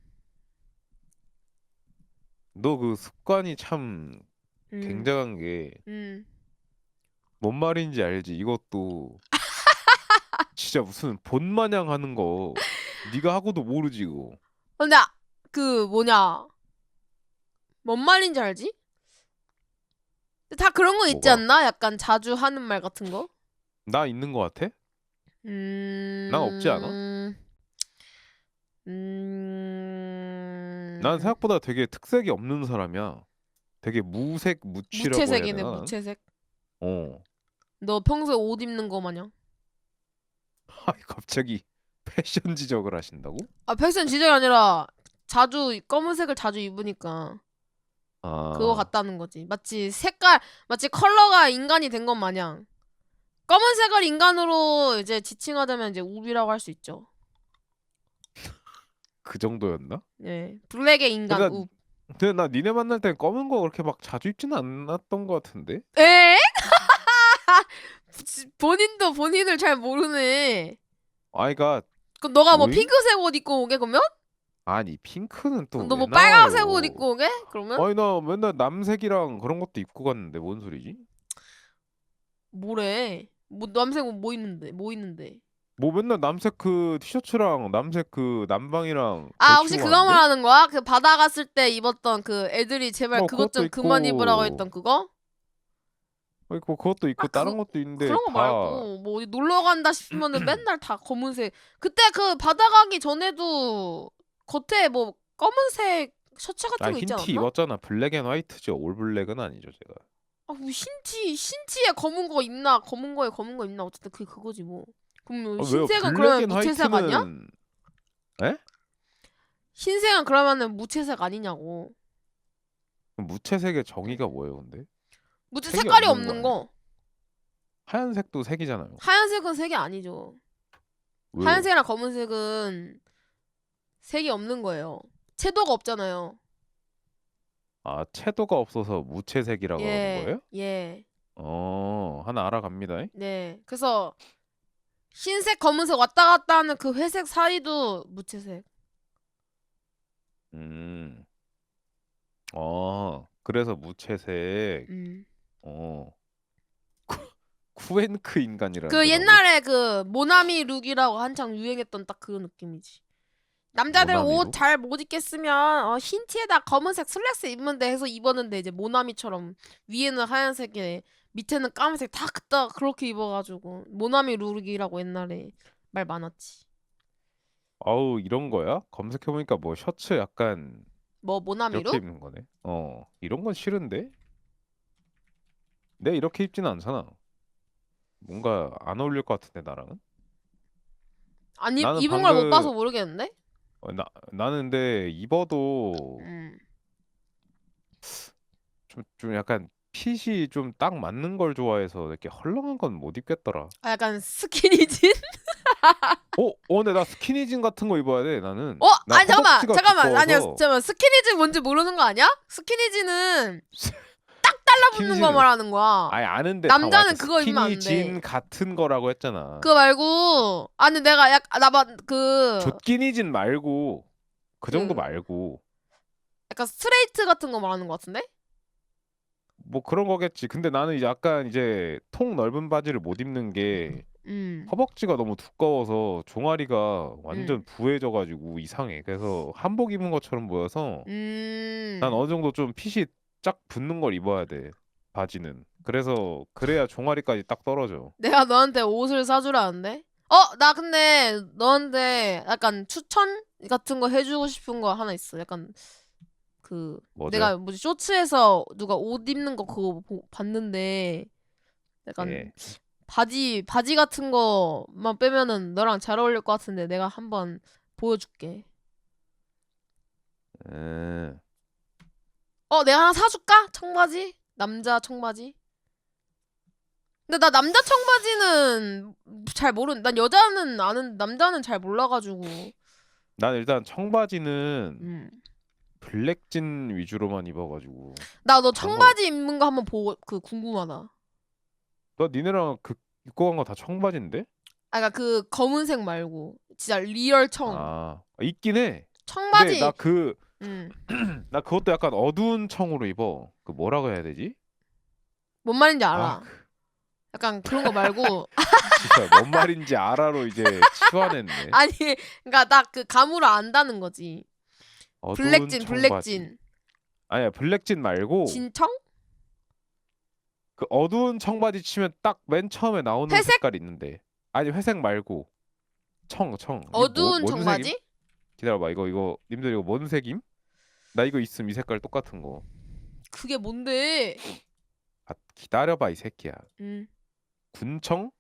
너 그 습관이 참 음. 굉장한 게 음. 뭔 말인지 알지? 이것도 진짜 무슨 본마냥 하는 거 네가 하고도 모르지 이거. 근데 그 뭐냐 뭔 말인지 알지? 근데 다 그런 거 있지 뭐가? 않나? 약간 자주 하는 말 같은 거? 나 있는 거 같아? 난 없지 않아? 음. 난 음. 생각보다 되게 특색이 없는 사람이야. 되게 무색 무취라고 해야 무채색이네 되나? 난? 무채색. 어. 너 평소에 옷 입는 거 마냥. 아니 갑자기 패션 지적을 하신다고? 아 패션 지적이 아니라 자주 검은색을 자주 입으니까 그거 아, 같다는 거지. 마치 컬러가 인간이 된 것 마냥. 검은색을 인간으로 이제 지칭하자면 이제 우비라고 할 수 있죠. 그 정도였나? 예. 블랙의 인간 근데 나, 우. 근데 나 니네 만날 땐 검은 거 그렇게 막 자주 입지는 않았던 것 같은데? 에? 본인도 본인을 잘 모르네. 아이가 그럼 너가 뭐 뭐임? 핑크색 옷 입고 오게 그러면? 아니 핑크는 또 너 왜 뭐 빨강색 옷 나와요? 입고 오게? 그러면? 아니 나 맨날 남색이랑 그런 것도 입고 갔는데 뭔 소리지? 뭐래? 뭐 남색 옷 뭐 있는데? 뭐 있는데? 뭐 맨날 남색 그 티셔츠랑 남색 그 남방이랑 아 혹시 걸치고 그거 가는데? 말하는 거야? 그 바다 갔을 때 입었던 그 애들이 제발 뭐 그것 그것도 좀 그만 입으라고 했던 있고 그거? 그것도 아 있고 그 다른 것도 있는데 그런 거 다 말고 뭐 어디 놀러 간다 싶으면은 맨날 다 검은색. 그때 그 바다 가기 전에도 겉에 뭐 검은색 셔츠 같은 아 거 있지 흰 티 않았나? 입었잖아. 블랙 앤 화이트죠. 올 블랙은 아니죠 제가. 아, 뭐 흰티에 검은 거 입나? 검은 거에 검은 거 입나? 어쨌든 그게 그거지 뭐. 그럼 뭐 아, 왜요? 흰색은 블랙 그러면 앤 무채색 아니야? 화이트는 에? 흰색은 그러면은 무채색 아니냐고. 그럼 무채색의 정의가 뭐예요, 근데? 무채 색이 색깔이 없는 거 없는 아니야? 거. 하얀색도 색이잖아요. 하얀색은 색이 아니죠. 왜요? 하얀색이랑 검은색은 색이 없는 거예요. 채도가 없잖아요. 아, 채도가 없어서 무채색이라 그러는 예, 거예요? 예, 하나 알아갑니다. 네. 그래서 흰색, 검은색 왔다 갔다 하는 그 회색 사이도 무채색. 음, 그래서 무채색. 음. 어, 쿠앤크 그 인간이라는데 나 왜? 옛날에 그 모나미 룩이라고 한창 유행했던 딱 그 느낌이지. 남자들 옷 모나미로? 잘 못 입겠으면 흰 티에다 검은색 슬랙스 입으면 돼 해서 입었는데 이제 모나미처럼 위에는 하얀색에 밑에는 까만색 다 그따 그렇게 입어가지고 모나미 룩이라고 옛날에 말 많았지. 아우, 이런 거야? 검색해보니까 뭐 셔츠 약간 뭐 모나미 이렇게 룩? 입는 거네. 이런 건 싫은데? 내가 이렇게 입지는 않잖아. 뭔가 안 어울릴 것 같은데 나랑은? 안 나는 입은 걸 못 방금 봐서 모르겠는데? 나는 근데 입어도 음. 좀 약간 핏이 좀 딱 맞는 걸 좋아해서 이렇게 헐렁한 건 못 입겠더라. 아, 약간 스키니진? 근데 나 스키니진 같은 거 입어야 돼. 나는 나 아니 잠깐만 허벅지가 잠깐만 아니야 두꺼워서 잠깐만 스키니진 뭔지 모르는 거 아니야? 스키니진은 달라붙는 거 스키니진을 말하는 거야. 아예 아는데 다 맞아. 남자는 그거 입으면 안 돼. 스키니진 같은 거라고 했잖아. 그거 말고 아니 내가 나그 좆기니진 말고 그 정도 그 말고 약간 스트레이트 같은 거 말하는 거 같은데? 뭐 그런 거겠지. 근데 나는 이제 약간 이제 통 넓은 바지를 못 입는 게 음. 허벅지가 너무 두꺼워서 종아리가 완전 음. 부해져가지고 이상해. 그래서 한복 입은 것처럼 보여서 난 음. 어느 정도 좀 핏이 쫙 붙는 걸 입어야 돼. 바지는. 그래서 그래야 종아리까지 딱 떨어져. 내가 너한테 옷을 사주라는데? 나 근데 너한테 약간 추천 같은 거 해주고 싶은 거 하나 있어. 약간 그 뭐죠? 내가 뭐지 쇼츠에서 누가 옷 입는 거 그거 봤는데 약간 예. 바지 같은 거만 빼면은 너랑 잘 어울릴 것 같은데 내가 한번 보여줄게. 음. 내가 하나 사줄까? 청바지? 남자 청바지? 근데 나 남자 청바지는 잘 난 여자는 아는, 남자는 잘 몰라가지고. 난 일단 청바지는 음. 블랙진 위주로만 입어가지고. 나 너 단거 청바지 입는 거 한번 보고, 궁금하다. 너 니네랑 그 입고 간 거 다 청바지인데? 그니까 그 검은색 말고. 진짜 리얼 청. 아 있긴 해. 근데 청바지, 음. 나 그것도 약간 어두운 청으로 입어. 그 뭐라고 해야 되지? 뭔 말인지 아, 알아. 약간 그런 거 말고. 진짜 뭔 말인지 알아로 이제 치환했네. 아니, 그니까 딱 그 감으로 안다는 거지. 어두운 블랙진, 청바지. 블랙진. 아니야, 블랙진 말고 진청? 그 어두운 청바지 치면 딱 맨 처음에 나오는 회색? 색깔 있는데. 아니, 회색 말고 청. 이게 어두운 뭔 색임? 청바지? 기다려봐. 이거 님들 이거 뭔 색임? 나 이거 있음 이 색깔 똑같은 거. 그게 뭔데? 아, 기다려봐 이 새끼야. 음. 군청?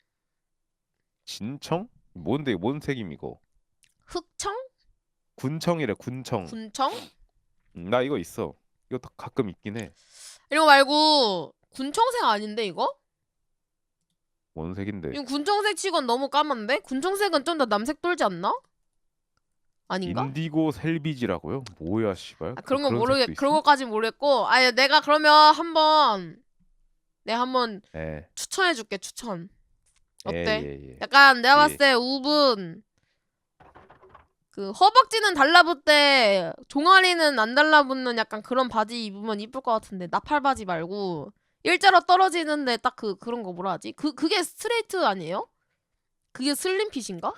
진청? 뭔데 뭔 색임 이거? 흑청? 군청이래 군청. 군청? 나 이거 있어. 이거 가끔 있긴 해. 이런 거 말고 군청색 아닌데 이거? 뭔 색인데? 이거 군청색 치곤 너무 까만데? 군청색은 좀 더 남색 돌지 않나? 아닌가? 인디고 셀비지라고요? 뭐야 씨발? 그런 거 색도 그런 있어? 거까진 모르겠고. 아니 내가 그러면 내가 한번 예. 추천해줄게. 추천. 어때? 예. 약간 내가 봤을 예. 때 우분 그 허벅지는 달라붙대 종아리는 안 달라붙는 약간 그런 바지 입으면 이쁠 것 같은데, 나팔 바지 말고 일자로 떨어지는데 딱 그런 거 뭐라 하지? 그게 스트레이트 아니에요? 그게 슬림핏인가?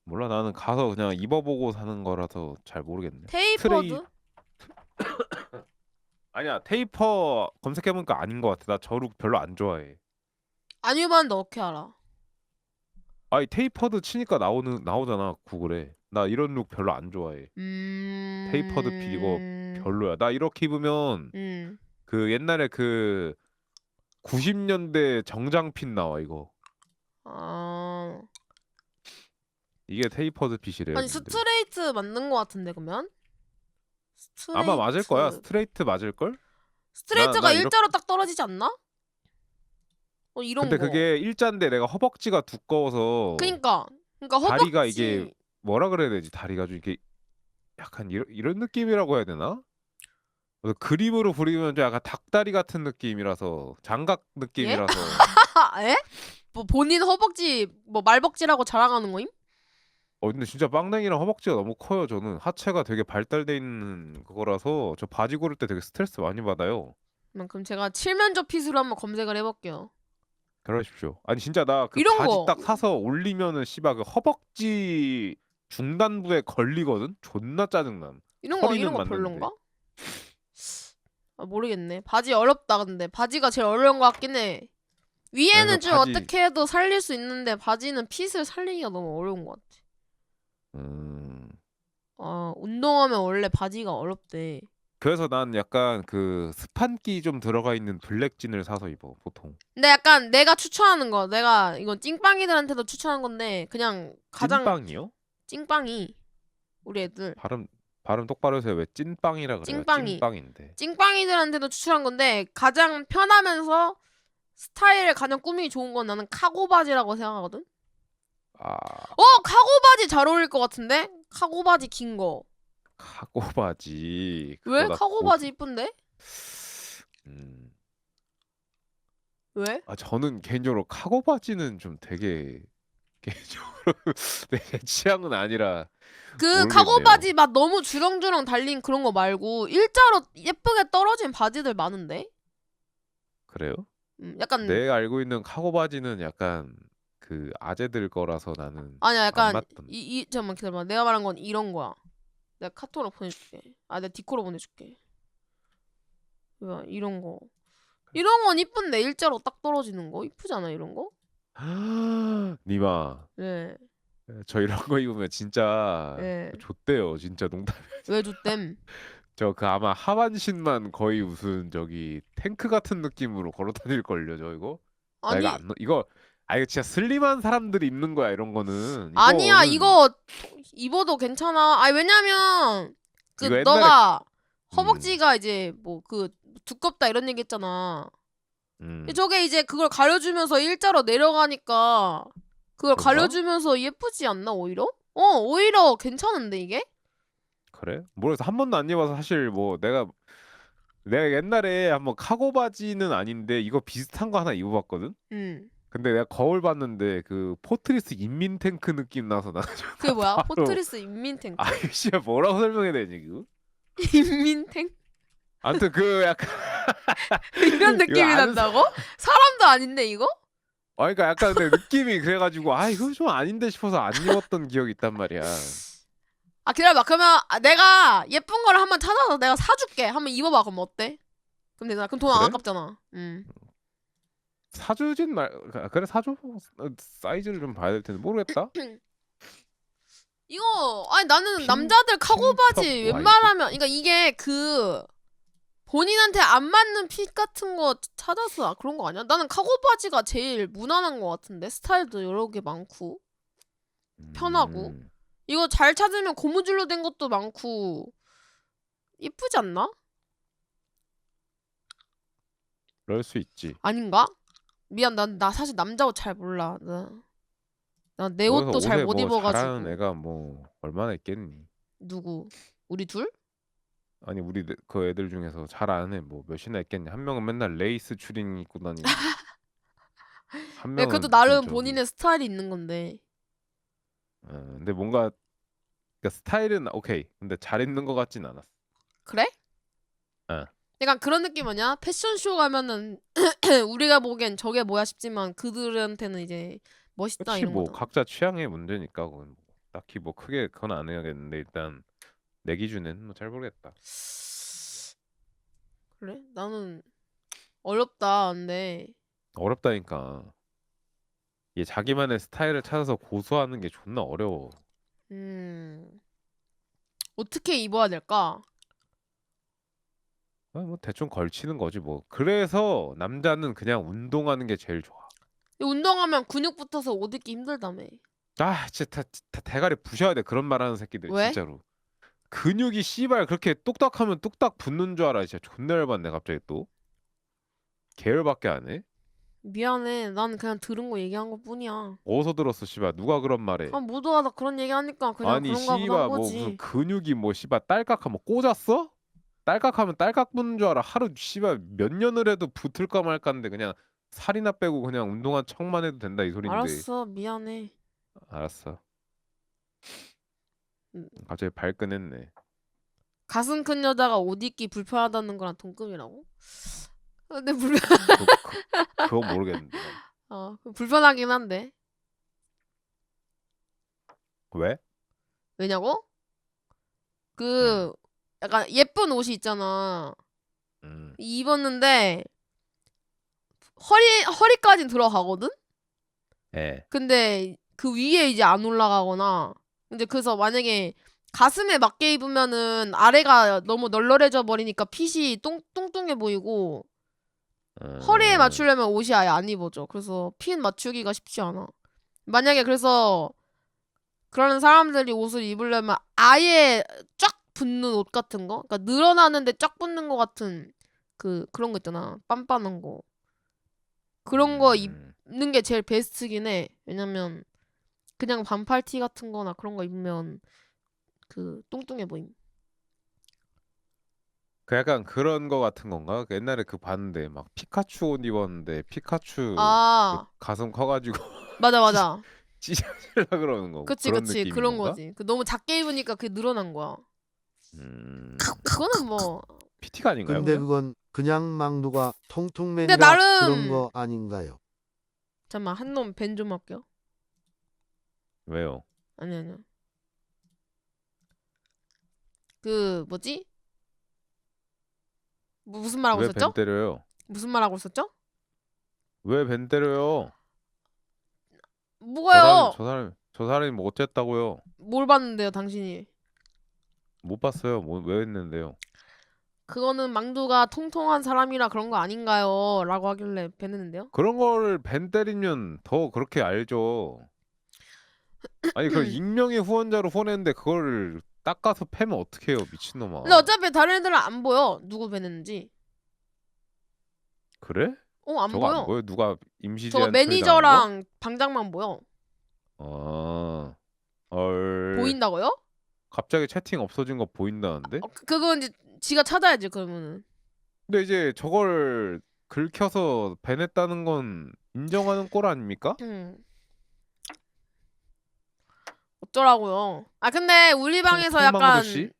몰라 나는 가서 그냥 입어보고 사는 거라서 잘 모르겠네. 테이퍼드? 아니야 테이퍼 검색해보니까 아닌 것 같아. 나 저룩 별로 안 좋아해. 안 입었는데 어떻게 알아? 아니 테이퍼드 치니까 나오잖아 구글에. 나 이런 룩 별로 안 좋아해. 테이퍼드 핏 이거 별로야. 나 이렇게 입으면 음. 그 옛날에 그 90년대 정장핏 나와 이거. 아. 이게 테이퍼드 핏이래요, 아니 님들. 스트레이트 맞는 거 같은데 그러면? 아마 맞을 거야. 스트레이트. 스트레이트 맞을 걸? 스트레이트가 나 이렇게 일자로 딱 떨어지지 않나? 이런 근데 거. 그게 일자인데 내가 허벅지가 두꺼워서 그니까 다리가 이게 허벅지. 뭐라 그래야 되지? 다리가 좀 이게 약간 이런 느낌이라고 해야 되나? 그래서 그림으로 그리면 좀 약간 닭다리 같은 느낌이라서 장각 예? 느낌이라서 에? 뭐 본인 허벅지 뭐 말벅지라고 자랑하는 거임? 근데 진짜 빵댕이랑 허벅지가 너무 커요. 저는 하체가 되게 발달돼 있는 그거라서 저 바지 고를 때 되게 스트레스 많이 받아요. 그럼 제가 칠면조 핏으로 한번 검색을 해볼게요. 그러십시오. 아니 진짜 나 그 이런 바지 거. 딱 사서 올리면은 씨발 그 허벅지 중단부에 걸리거든. 존나 짜증남. 이런 허리는 거 맞는데. 별론가? 모르겠네. 바지 어렵다 근데. 바지가 제일 어려운 것 같긴 해. 위에는 그래서 좀 어떻게 해도 살릴 수 있는데 바지는 핏을 살리기가 너무 어려운 것 같아. 운동하면 원래 바지가 어렵대. 그래서 난 약간 그 스판기 좀 들어가 있는 블랙진을 사서 입어 보통. 근데 약간 내가 추천하는 거, 내가 이건 찡빵이들한테도 추천한 건데 그냥 가장 찐빵이요? 찡빵이 우리 애들 발음 똑바로 해서 왜 찐빵이라 그래요? 찡빵이 찐빵인데. 찡빵이들한테도 추천한 건데 가장 편하면서 스타일을 가장 꾸미기 좋은 건 나는 카고 바지라고 생각하거든. 아 카고 바지 잘 어울릴 것 같은데? 카고 바지 긴 거. 카고 바지 왜? 그거 나 카고 바지 이쁜데? 음. 왜? 저는 개인적으로 카고 바지는 좀 되게 개인적으로 내 취향은 아니라 그 카고 모르겠네요. 바지 막 너무 주렁주렁 달린 그런 거 말고 일자로 예쁘게 떨어진 바지들 많은데? 그래요? 약간 내가 알고 있는 카고 바지는 약간 그 아재들 거라서 나는 아니야, 안 약간 맞던. 잠깐만 기다려봐. 내가 말한 건 이런 거야. 내가 카톡으로 보내줄게. 내가 디코로 보내줄게. 이런 거. 이런 건 이쁜데 일자로 딱 떨어지는 거 이쁘잖아 이런 거. 니마 네. 저 이런 거 입으면 진짜 예. 좆대요 진짜 농담. 왜 줬댐? 저 그 아마 하반신만 거의 무슨 저기 탱크 같은 느낌으로 걸어 다닐 걸요 저 이거. 나 이거 아니 안 이거 이거 진짜 슬림한 사람들이 입는 거야 이런 거는. 아니야 이거는 이거 입어도 괜찮아. 아니 왜냐면 그 이거 옛날에 너가 음, 허벅지가 이제 뭐 그 두껍다 이런 얘기 했잖아. 음 저게 이제 그걸 가려주면서 일자로 내려가니까 그걸 그런가? 가려주면서 예쁘지 않나 오히려? 오히려 괜찮은데 이게? 그래? 모르겠어 한 번도 안 입어서 사실 뭐 내가 옛날에 한번 카고 바지는 아닌데 이거 비슷한 거 하나 입어봤거든. 음. 근데 내가 거울 봤는데 그 포트리스 인민 탱크 느낌 나서 나 그게 뭐야? 바로 포트리스 인민탱크? 아이 씨 뭐라고 설명해야 되지 이거? 인민탱? 아무튼 그 약간 이런 이거 느낌이 아는 난다고? 사람도 아닌데 이거? 그러니까 약간 근데 느낌이 그래가지고 이거 좀 아닌데 싶어서 안 입었던 기억이 있단 말이야. 아 기다려봐. 그러면 내가 예쁜 거를 한번 찾아서 내가 사줄게. 한번 입어봐. 그럼 어때? 그럼 되잖아. 그럼 돈 안 그래? 아깝잖아. 사주진 말 그래 사줘. 사이즈를 좀 봐야 될 텐데 모르겠다. 이거 아니 나는 핀 남자들 카고 핀턱 바지 와이드? 웬만하면 그러니까 이게 그 본인한테 안 맞는 핏 같은 거 찾아서 그런 거 아니야? 나는 카고 바지가 제일 무난한 거 같은데 스타일도 여러 개 많고 편하고 음, 이거 잘 찾으면 고무줄로 된 것도 많고 이쁘지 않나? 그럴 수 있지. 아닌가? 미안 나 사실 남자 옷 잘 몰라 나 내 거기서 옷도 잘 옷에 못 뭐 잘하는 입어가지고 애가 뭐 얼마나 있겠니? 누구? 우리 둘? 아니 우리 그 애들 중에서 잘 아는 애 뭐 몇이나 있겠냐? 한 명은 맨날 레이스 추리닝 입고 다니는데 한 야, 그래도 명은 무슨 나름 저기 본인의 스타일이 있는 건데 근데 뭔가 그러니까 스타일은 오케이. 근데 잘 입는 것 같진 않았어. 그래? 어. 약간 그런 느낌 아니야? 패션쇼 가면은 우리가 보기엔 저게 뭐야 싶지만 그들한테는 이제 멋있다 그렇지 이런 뭐 거잖아. 각자 취향의 문제니까 그건 뭐 딱히 뭐 크게 그건 안 해야겠는데 일단 내 기준엔 뭐 잘 모르겠다. 그래? 나는 어렵다. 근데 어렵다니까. 이게 자기만의 스타일을 찾아서 고수하는 게 존나 어려워. 음 어떻게 입어야 될까? 뭐 대충 걸치는 거지 뭐. 그래서 남자는 그냥 운동하는 게 제일 좋아. 운동하면 근육 붙어서 옷 입기 힘들다며. 진짜 다 대가리 부셔야 돼 그런 말 하는 새끼들 왜? 진짜로. 근육이 씨발 그렇게 똑딱하면 뚝딱 붙는 줄 알아. 진짜 존나 열받네 갑자기 또. 계열밖에 안 해? 미안해. 난 그냥 들은 거 얘기한 것 뿐이야. 어디서 들었어 씨발 누가 그런 말해. 모두가 다 그런 얘기 하니까 그냥 아니 그런가 보다 한 씨발 뭐 무슨 거지. 근육이 뭐 씨발 딸깍하면 꽂았어? 딸깍하면 딸깍 붙는 줄 알아. 하루 씨발 몇 년을 해도 붙을까 말까인데 그냥 살이나 빼고 그냥 운동한 척만 해도 된다 이 소린데. 알았어. 미안해. 알았어. 음, 갑자기 발끈했네. 가슴 큰 여자가 옷 입기 불편하다는 거랑 동급이라고? 근데 그, 그 그건 모르겠는데 난. 불편하긴 한데. 왜? 왜냐고? 음, 그 약간 예쁜 옷이 있잖아. 음, 입었는데 허리까진 들어가거든? 예, 근데 그 위에 이제 안 올라가거나 이제 그래서 만약에 가슴에 맞게 입으면은 아래가 너무 널널해져 버리니까 핏이 뚱뚱해 보이고 허리에 음, 맞추려면 옷이 아예 안 입어져. 그래서 핏 맞추기가 쉽지 않아. 만약에 그래서 그런 사람들이 옷을 입으려면 아예 쫙 붙는 옷 같은 거? 그러니까 늘어나는데 쫙 붙는 거 같은 그런 거 있잖아. 빤빤한 거. 그런 거 음. 입는 게 제일 베스트긴 해. 왜냐면 그냥 반팔 티 같은 거나 그런 거 입으면 뚱뚱해 보임. 그 약간 그런 거 같은 건가? 그 옛날에 그 봤는데 막 피카츄 옷 입었는데 피카츄 그 아, 가슴 커가지고 맞아, 찢 맞아. 찢어지려 그러는 거 그치, 그런 그치. 느낌인 그런 건가? 거지. 너무 작게 입으니까 그게 늘어난 거야. 그거는 뭐. PT가 아닌가요 근데 그냥? 그건 그냥 막누가 근데 통통맨가 그런 나름, 거 아닌가요? 잠깐만, 한 놈 벤 좀 할게요. 왜요? 아니, 아니야. 뭐지? 무슨 말 하고 왜 벤 있었죠? 때려요? 무슨 말 하고 있었죠? 왜 벤 때려요? 뭐가요? 저 사람이 뭐 어쨌다고요? 뭘 봤는데요, 당신이? 못 봤어요. 뭐 왜 했는데요? 그거는 망두가 통통한 사람이라 그런 거 아닌가요? 라고 하길래 뵀는데요. 그런 거를 벤 때리면 더 그렇게 알죠. 아니 그 익명의 후원자로 후원했는데 그걸 닦아서 패면 어떡해요, 미친놈아. 근데 어차피 다른 애들은 안 보여. 누구 뵀는지. 그래? 안 저거 안 보여. 보여? 누가 저거 임시제한 처리당한 거? 매니저랑 방장만 보여. 아, 헐. 보인다고요? 갑자기 채팅 없어진 거 보인다는데? 그건 이제 지가 찾아야지, 그러면은. 근데 이제 저걸 긁혀서 밴했다는 건 인정하는 꼴 아닙니까? 어쩌라고요. 근데 우리 방에서 통망도 약간 씨?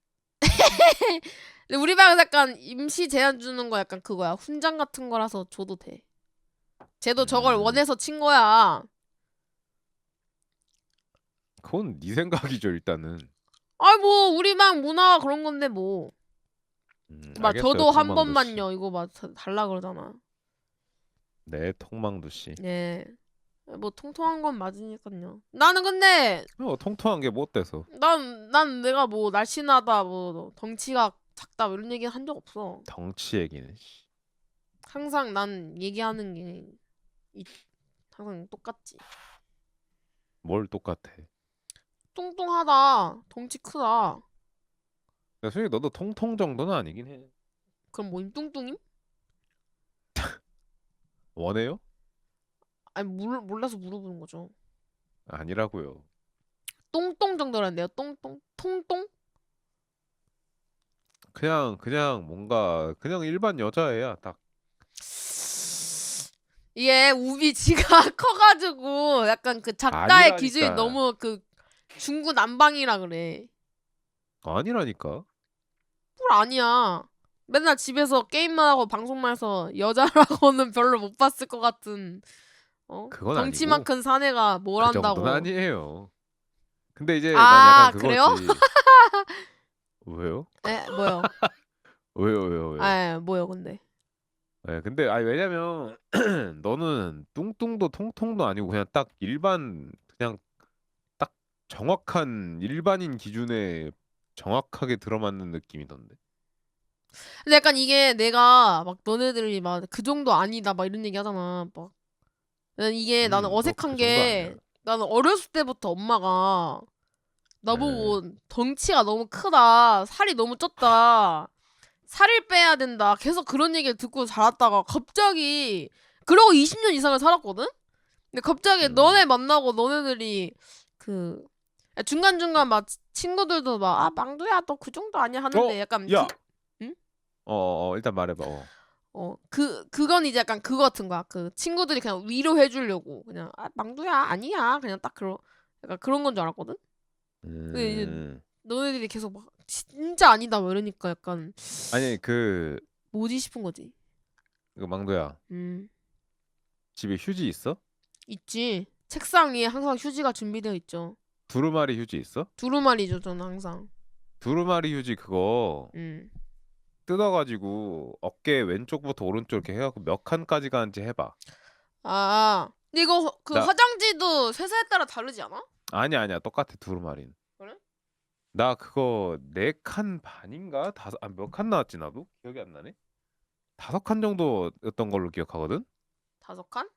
근데 우리 방에서 약간 임시 제한 주는 거 약간 그거야. 훈장 같은 거라서 줘도 돼. 쟤도 저걸 원해서 친 거야. 그건 네 생각이죠, 일단은. 아이 뭐 우리 방 문화가 그런 건데 뭐. 막 알겠어요, 저도 한 통망도 씨. 번만요. 이거 막 달라 그러잖아. 네, 통망도 씨. 예. 뭐 통통한 건 맞으니까요. 나는 근데 통통한 게 뭐 어때서? 난 내가 뭐 날씬하다 뭐 덩치가 작다 뭐 이런 얘기 한 적 없어. 덩치 얘기는. 씨. 항상 난 얘기하는 게 항상 똑같지. 뭘 똑같아. 뚱뚱하다. 덩치 크다. 야, 솔직히 너도 통통 정도는 아니긴 해. 그럼 뭐임 뚱뚱임? 원해요? 아니 몰라서 물어보는 거죠. 아니라고요. 똥똥 정도란데요. 똥똥 통똥? 그냥 뭔가 그냥 일반 여자애야. 딱. 이게 우비 지가 커가지고 약간 그 작가의 아니라니까. 기준이 너무 그 중구난방이라 그래. 아니라니까. 뭘 아니야. 맨날 집에서 게임만 하고 방송만 해서 여자라고는 별로 못 봤을 것 같은 그건 덩치만 아니고. 큰 사내가 뭘 그 정도는 한다고. 아니에요. 근데 이제 난 약간 그래요? 그거지. 왜요? 뭐요? 왜요? 뭐요 근데. 네, 근데 왜냐면 너는 뚱뚱도 통통도 아니고 그냥 딱 일반 그냥 딱 정확한 일반인 기준에 정확하게 들어맞는 느낌이던데. 근데 약간 이게 내가 막 너네들이 막 그 정도 아니다 막 이런 얘기 하잖아. 막 이게 나는 너 어색한 그 정도 아니야. 게 나는 어렸을 때부터 엄마가 네. 나보고 덩치가 너무 크다, 살이 너무 쪘다, 살을 빼야 된다. 계속 그런 얘기를 듣고 자랐다가 갑자기 그러고 20년 이상을 살았거든? 근데 갑자기 너네 만나고 너네들이 그 중간중간 막 친구들도 막 망두야 너 그 정도 아니야 하는데 약간 야. 응? 일단 말해봐. 그건 이제 약간 그거 같은 거야. 그 친구들이 그냥 위로해 주려고 그냥 망두야 아니야 그냥 딱 약간 그런 건 줄 알았거든. 근데 이제 너네들이 계속 막 진짜 아니다 뭐 이러니까 약간 아니 뭐지 싶은 거지. 망도야. 집에 휴지 있어? 있지. 책상 위에 항상 휴지가 준비되어 있죠. 두루마리 휴지 있어? 두루마리죠 저는 항상. 두루마리 휴지 그거 음. 뜯어가지고 어깨 왼쪽부터 오른쪽 이렇게 해갖고 몇 칸까지 가는지 해봐. 근데 이거 그 나- 화장지도 회사에 따라 다르지 않아? 아니야 똑같아 두루마리는. 그래? 나 그거 4칸 반인가? 몇 칸 나왔지 나도? 기억이 안 나네. 5칸 정도였던 걸로 기억하거든? 5칸?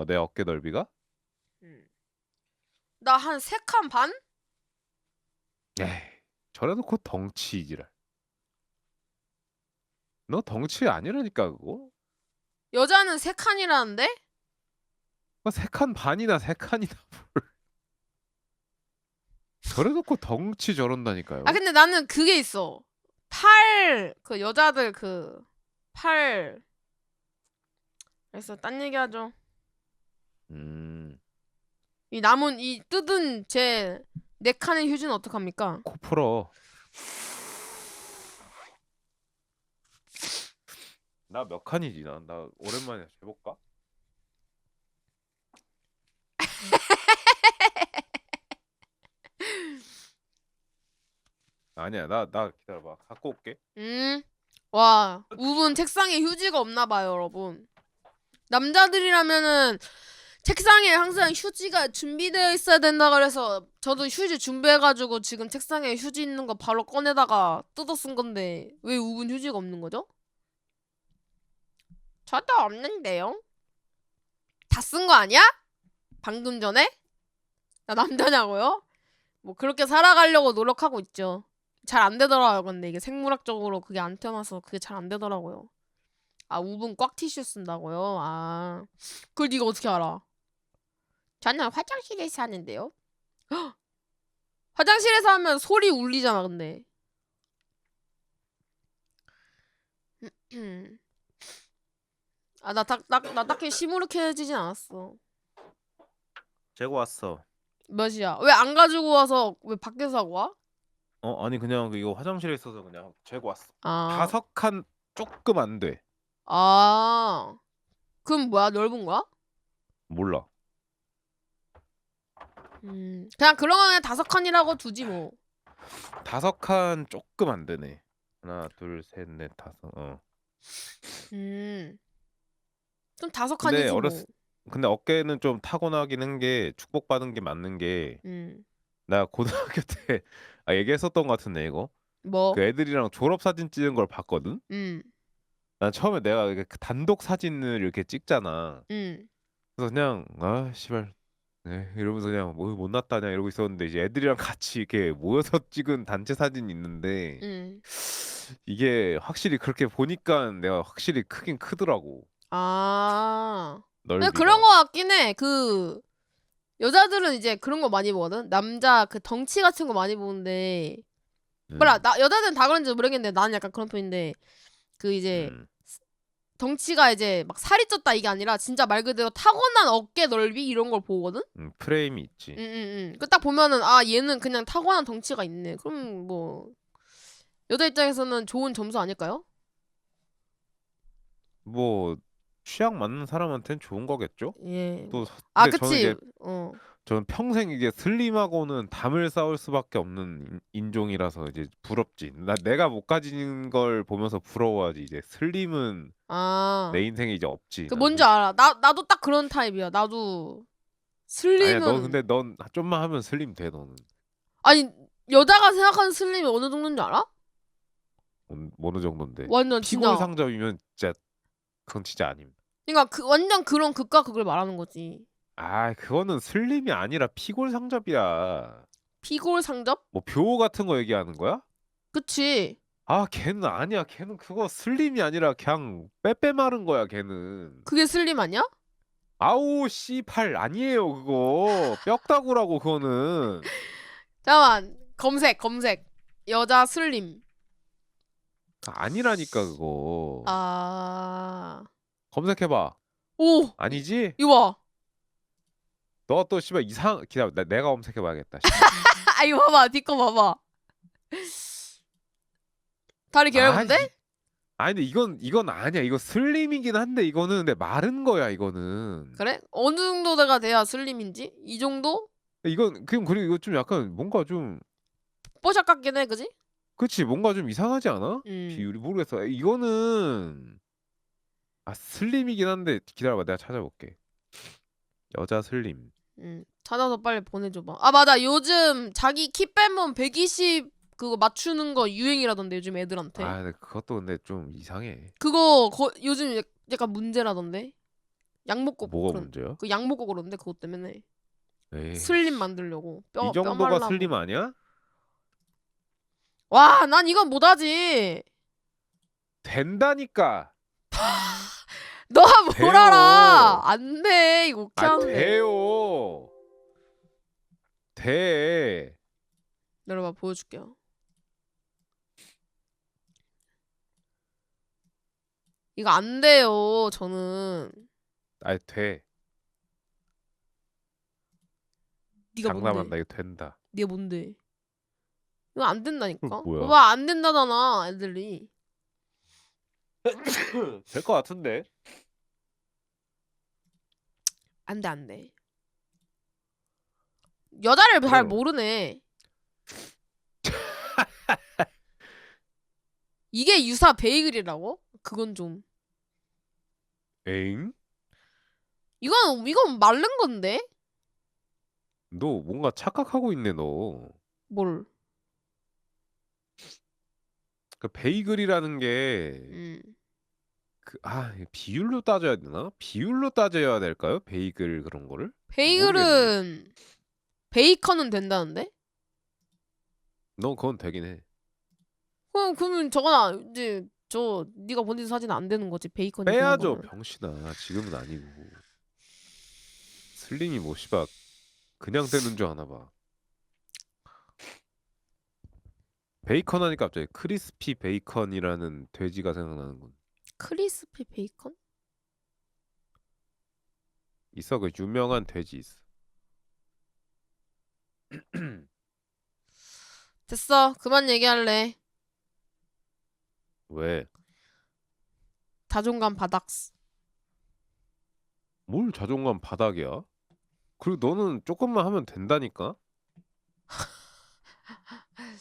내 어깨 넓이가? 나 한 3칸 반? 에이, 저래놓고 덩치지랄. 너 덩치 아니라니까 그거? 여자는 3칸이라는데? 3칸 반이나 3칸이나 뭘. 저래놓고 덩치 저런다니까요. 근데 나는 그게 있어. 그 여자들 그래서 딴 얘기하죠. 이 남은 이 뜯은 제 4칸의 휴지는 어떡합니까? 코 풀어. 나 몇 칸이지? 나 오랜만에 재볼까? 아니야 나 기다려봐. 갖고 올게. 와, 우분 책상에 휴지가 없나 봐요, 여러분. 남자들이라면은 책상에 항상 휴지가 준비되어 있어야 된다 그래서 저도 휴지 준비해가지고 지금 책상에 휴지 있는 거 바로 꺼내다가 뜯어 쓴 건데 왜 우분 휴지가 없는 거죠? 저도 없는데요? 다 쓴 거 아니야? 방금 전에? 나 남자냐고요? 뭐 그렇게 살아가려고 노력하고 있죠. 잘 안 되더라고요. 근데 이게 생물학적으로 그게 안 태어나서 그게 잘 안 되더라고요. 아, 우분 꽉 티슈 쓴다고요? 아, 그걸 네가 어떻게 알아? 저는 화장실에서 하는데요. 화장실에서 하면 소리 울리잖아, 근데. 아, 나 딱히 시무룩해지진 않았어. 재고 왔어. 몇이야? 왜 안 가지고 와서 왜 밖에서 하고 와? 아니 그냥 이거 화장실에 있어서 그냥 재고 왔어. 아, 5칸 조금 안 돼. 아. 그럼 뭐야? 넓은 거야? 몰라. 그냥 그런 거 그냥 5칸이라고 두지 뭐. 5칸 조금 안 되네. 하나, 둘, 셋, 넷, 다섯. 음. 좀 5칸이지 근데 뭐. 근데 어깨는 좀 타고나긴 한 게 축복받은 게 맞는 게 음. 나 고등학교 때 얘기했었던 것 같은데 이거 뭐? 그 애들이랑 졸업 사진 찍은 걸 봤거든. 음. 난 처음에 내가 이렇게 그 단독 사진을 이렇게 찍잖아. 음. 그래서 그냥 씨발 이러면서 그냥 뭐 못났다냐 이러고 있었는데 이제 애들이랑 같이 이렇게 모여서 찍은 단체 사진이 있는데 음. 이게 확실히 그렇게 보니까 내가 확실히 크긴 크더라고. 아. 근데 넓이가. 그런 거 같긴 해. 그 여자들은 이제 그런 거 많이 보거든. 남자 그 덩치 같은 거 많이 보는데 몰라. 나 여자들은 다 그런지 모르겠는데 나는 약간 그런 편인데 그 이제 음. 덩치가 이제 막 살이 쪘다 이게 아니라 진짜 말 그대로 타고난 어깨 넓이 이런 걸 보거든. 프레임이 있지. 그 딱 보면은 아 얘는 그냥 타고난 덩치가 있네. 그럼 뭐 여자 입장에서는 좋은 점수 아닐까요? 뭐 취향 맞는 사람한테는 좋은 거겠죠? 예. 또 아 근데 저는 그치. 이게 저는 평생 이게 슬림하고는 담을 쌓을 수밖에 없는 인종이라서 이제 부럽지. 내가 못 가진 걸 보면서 부러워하지. 이제 슬림은 아 내 인생에 이제 없지. 그 난 뭔지 솔직히. 알아. 나도 딱 그런 타입이야. 나도 아니야, 너 슬림은 근데 넌 좀만 하면 슬림 돼 너는. 아니 여자가 생각하는 슬림이 어느 정도인지 알아? 어느 정도인데. 완전 피골 진짜. 상접이면 진짜 그건 진짜 아님. 그러니까 그 완전 그런 극과 극을 말하는 거지. 그거는 슬림이 아니라 피골 상접이야. 피골 상접? 뭐 뷰 같은 거 얘기하는 거야? 그치. 걔는 아니야. 걔는 그거 슬림이 아니라 그냥 빼빼 마른 거야, 걔는. 그게 슬림 아니야? 아우 씨팔 아니에요, 그거. 뼈다구라고 그거는. 잠깐만 검색 여자 슬림. 아니라니까 그거. 아. 검색해 봐. 오! 아니지? 이거 봐. 너 또 씨발 기다려. 내가 검색해 봐야겠다. 아, 이거 봐봐. 뒤거 봐봐. 다리 아, 개넓은데? 아니 근데 이건 아니야. 이거 슬림이긴 한데 이거는 근데 마른 거야, 이거는. 그래? 어느 정도가 돼야 슬림인지? 이 정도? 그리고 이거 좀 약간 뭔가 좀 뽀샵 같긴 해, 그지? 그치 뭔가 좀 이상하지 않아? 음. 비율이 모르겠어. 이거는 슬림이긴 한데 기다려봐 내가 찾아볼게. 여자 슬림. 찾아서 빨리 보내줘봐. 아, 맞아. 요즘 자기 키 빼면 120 그거 맞추는 거 유행이라던데, 요즘 애들한테. 근데 그것도 근데 좀 이상해. 그거 요즘 약간 문제라던데? 약 먹고 뭐가 문제야? 그 약 먹고 그러는데 그것 때문에 에이, 슬림 만들려고 이 뼈 정도가 말라고. 슬림 아니야? 와, 난 이건 못하지. 된다니까. 너가 뭘 돼요. 알아? 안 돼. 이거 어떻게 하는데? 돼요. 돼. 내려봐 보여줄게요. 이거 안 돼요. 저는 돼. 네가 장난한다. 뭔데? 이거 된다. 네가 뭔데? 이거 안 된다니까. 뭐야? 봐봐 안 된다잖아 애들이. 될 것 같은데. 안 돼, 안 돼. 여자를 잘 그럼. 모르네. 이게 유사 베이글이라고? 그건 좀. 에잉? 이건 마른 건데? 너 뭔가 착각하고 있네 너. 뭘? 그 베이글이라는 게 음. 비율로 따져야 되나? 비율로 따져야 될까요? 베이글 그런 거를? 모르겠네. 베이글은 베이컨은 된다는데? 넌 그건 되긴 해. 그러면 저거나 이제 저 네가 보내준 사진은 안 되는 거지. 베이컨이 되는 빼야죠, 거면. 병신아. 지금은 아니고. 슬림이 뭐 씨발 그냥 되는 줄 아나 봐. 베이컨 하니까 갑자기 크리스피 베이컨이라는 돼지가 생각나는군. 크리스피 베이컨? 있어, 그 유명한 돼지 있어. 됐어. 그만 얘기할래. 왜? 자존감 바닥스. 뭘 자존감 바닥이야? 그리고 너는 조금만 하면 된다니까?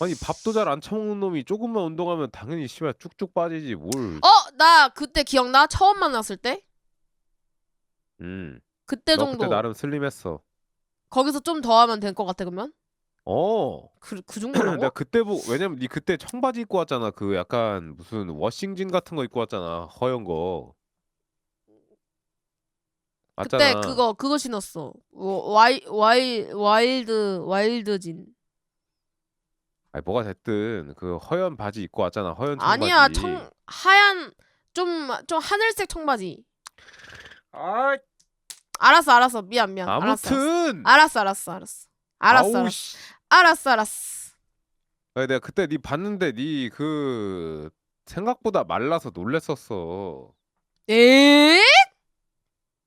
아니 밥도 잘 안 처먹는 놈이 조금만 운동하면 당연히 씨발 쭉쭉 빠지지 뭘. 나 그때 기억나? 처음 만났을 때? 음. 그때 너 그때 정도. 나름 슬림했어. 거기서 좀 더 하면 될 것 같아, 그러면? 어. 그 내가 정도라고? 그때 왜냐면 니 그때 청바지 입고 왔잖아. 그 약간 무슨 워싱진 같은 거 입고 왔잖아. 허연 거. 그때 맞잖아. 그거 신었어. 와일드진. 아니 뭐가 됐든 그 허연 바지 입고 왔잖아. 허연 아니야, 청바지. 하얀, 좀 하늘색 청바지. 아, 알았어. 미안. 알았어. 아무튼 아우 알았어. 씨. 알았어. 아니 내가 그때 니 봤는데 니 그 생각보다 말라서 놀랬었어. 에?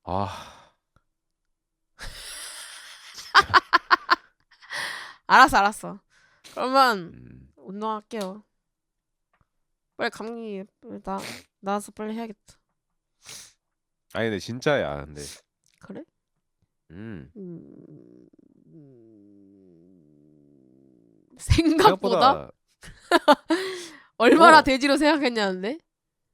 아, 알았어. 그러면 음. 운동할게요. 빨리 감기 나와서 빨리 해야겠다. 아니 근데 진짜야. 근데 그래? 음. 생각보다 생각보다 얼마나 어 돼지로 생각했냐는데?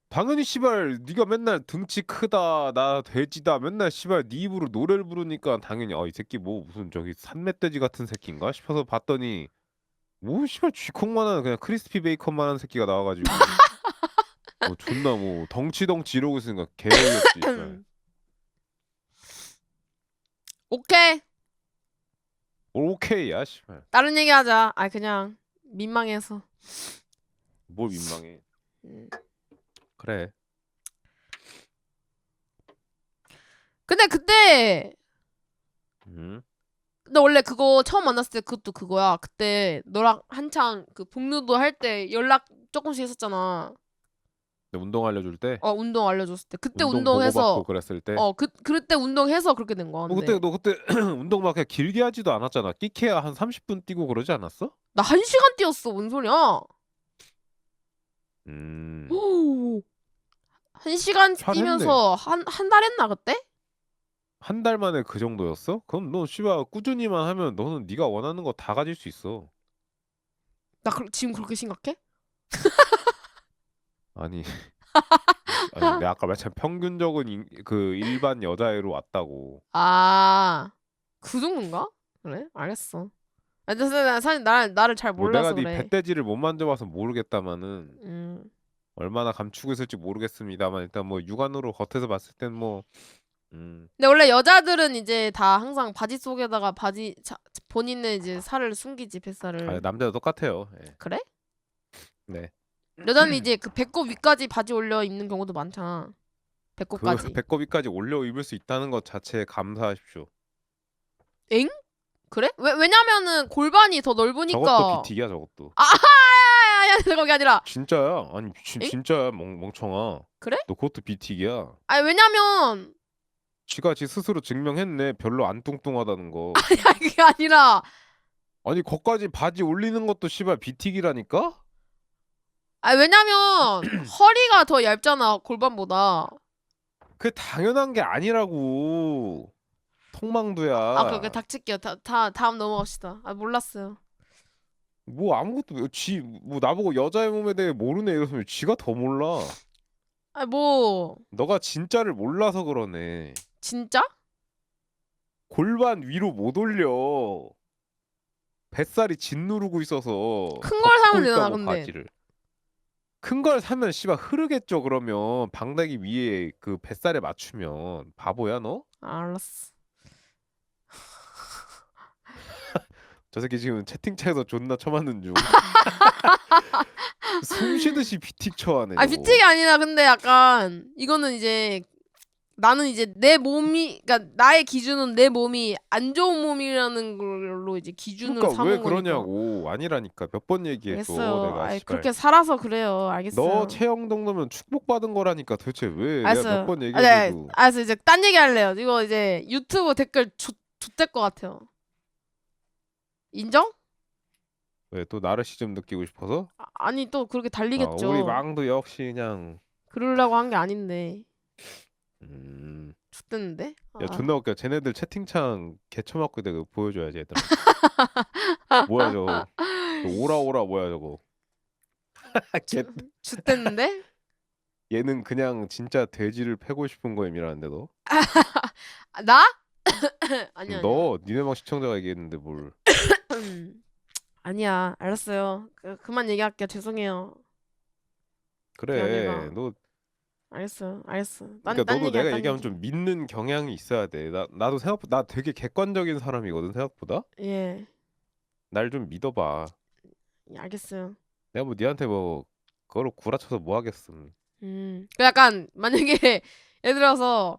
당연히 씨발 네가 맨날 등치 크다 나 돼지다 맨날 씨발 네 입으로 노래를 부르니까 당연히 이 새끼 뭐 무슨 저기 산멧돼지 같은 새끼인가 싶어서 봤더니 뭐 씨발 쥐콩만한 그냥 크리스피 베이컨만한 새끼가 나와가지고 뭐 존나 뭐 덩치 이러고 있으니까 개어이없지 씨발. 오케이. 오케이야 씨발. 다른 얘기 하자. 그냥 민망해서. 뭘 민망해. 음. 그래. 근데 그때 음. 근데 원래 그거 처음 만났을 때 그것도 그거야. 그때 너랑 한창 그 복루도 할 때 연락 조금씩 했었잖아. 근데 운동 알려줄 때 운동 알려줬을 때. 그때 운동 보고받고 운동해서 그랬을 때 그때 운동해서 그렇게 된 거야. 근데 너 그때 운동 막 그냥 길게 하지도 않았잖아. 끼케야 한 30분 뛰고 그러지 않았어? 나 1시간 뛰었어. 뭔 소리야? 음. 오. 1시간 잘했네. 뛰면서 한 달 했나 그때? 한 달 만에 그 정도였어? 그럼 너 씨발 꾸준히만 하면 너는 네가 원하는 거 다 가질 수 있어. 나 지금 그렇게 심각해? 아니, 아니 내가 아까 말했잖아. 평균적인 그 일반 여자애로 왔다고. 그 정도인가? 그래? 알겠어. 근데 나 사실 나를 잘 뭐 내가 몰라서 네 그래. 배돼지를 못 만져봐서 모르겠다마는 음. 얼마나 감추고 있을지 모르겠습니다만 일단 뭐 육안으로 겉에서 봤을 땐 뭐 근데 원래 여자들은 이제 다 항상 바지 속에다가 본인의 이제 살을 숨기지, 뱃살을. 남자도 똑같아요. 예. 그래? 네. 여자는 이제 그 배꼽 위까지 바지 올려 입는 경우도 많잖아. 그 배꼽까지. 배꼽위까지 올려 입을 수 있다는 것 자체에 감사하십시오. 엥? 그래? 왜냐면은 골반이 더 저것도 넓으니까. 비틱이야 저것도. 아야, 거기 아니라. 진짜야. 아니 엥? 진짜야 멍청아. 그래? 너 그것도 비틱이야. 왜냐면 지가 지 스스로 증명했네. 별로 안 뚱뚱하다는 거. 그게 아니라 아니 거기까지 바지 올리는 것도 씨발 비틱이라니까? 왜냐면 허리가 더 얇잖아, 골반보다. 그게 당연한 게 아니라고. 그렇게 통망두야. 닥칠게요. 다음 넘어갑시다. 몰랐어요. 뭐 아무것도 뭐 나보고 여자의 몸에 대해 모르네 이러면 지가 더 몰라. 아, 뭐 너가 진짜를 몰라서 그러네. 진짜? 골반 위로 못 올려. 뱃살이 짓누르고 있어서 큰 걸 덮고 사면 되잖아, 있다고 근데. 바지를. 큰 걸 사면 씨발 흐르겠죠. 그러면 방다기 위에 그 뱃살에 맞추면 바보야 너? 알았어. 저 새끼 지금 채팅창에서 존나 쳐맞는 중. 숨 쉬듯이 비틱 쳐하네 아, 저거. 비틱이 아니라 근데 약간 이거는 이제 나는 이제 내 몸이 그러니까 나의 기준은 내 몸이 안 좋은 몸이라는 걸로 이제 기준으로 그러니까 왜 삼은 거니까. 그러냐고. 아니라니까. 몇 번 얘기해줘 알겠어요. 내가. 아이, 씨발. 그렇게 살아서 그래요. 너 알겠어요. 체형 정도면 축복받은 거라니까. 도대체 왜 내가 몇 알았어요. 번 아, 네, 얘기해줘도. 알았어. 이제 딴 얘기 할래요. 이거 이제 유튜브 댓글 좆될 것 같아요. 인정? 왜 또 나르시즘 느끼고 싶어서? 아니 또 그렇게 아, 달리겠죠. 우리 망도 역시 그냥 그러려고 한 게 아닌데 음. 좆됐는데? 야 아. 존나 웃겨. 쟤네들 채팅창 개처맞고 내가 보여줘야지 얘들아. 뭐야 저거. 저 오라오라 뭐야 저거. 걔, 좆됐는데? 얘는 그냥 진짜 돼지를 패고 싶은 거임이라는데도. 아, 나? 아니야 아니야. 너 니네 방 시청자가 얘기했는데 뭘. 아니야. 알았어요. 그만 얘기할게요. 죄송해요. 그래 아니라. 너. 알겠어요. 알겠어. 그러니까 딴 너도 얘기야. 내가 딴 얘기하면 얘기. 좀 믿는 경향이 있어야 돼. 나도 나 되게 객관적인 사람이거든 생각보다. 예. 날 좀 믿어봐. 예, 알겠어요. 내가 뭐 니한테 뭐 그거로 구라쳐서 뭐 하겠음. 그 약간 만약에 예를 들어서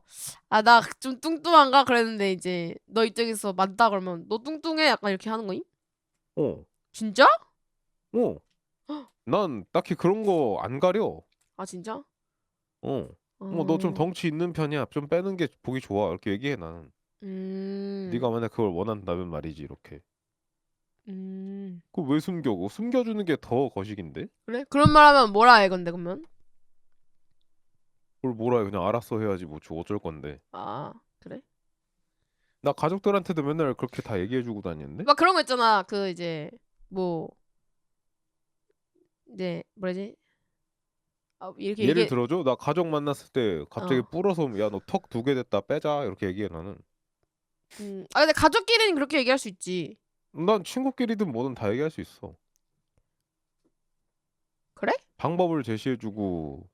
아 나 좀 뚱뚱한가 그랬는데 이제 너 입장에서 맞다 그러면 너 뚱뚱해 약간 이렇게 하는 거임? 어, 진짜? 어. 난 딱히 그런 거 안 가려. 아 진짜? 어. 너 좀 덩치 있는 편이야. 좀 빼는 게 보기 좋아. 이렇게 얘기해 나는. 네가 음. 만약 그걸 원한다면 말이지 이렇게. 음. 그거 왜 숨겨? 그거 숨겨주는 게 더 거식인데? 그래? 그런 말 하면 뭐라 해 근데 그러면? 그걸 뭐라 해. 그냥 알았어 해야지 뭐 어쩔 건데. 아 그래? 나 가족들한테도 맨날 그렇게 다 얘기해주고 다니는데? 막 그런 거 있잖아. 그 이제 뭐 이제 뭐라지? 아 이렇게 예를 얘기 들어줘. 나 가족 만났을 때 갑자기 어. 불어서 야 너 턱 2개 됐다 빼자 이렇게 얘기해 나는. 아 근데 가족끼리는 그렇게 얘기할 수 있지. 난 친구끼리든 뭐든 다 얘기할 수 있어. 그래? 방법을 제시해주고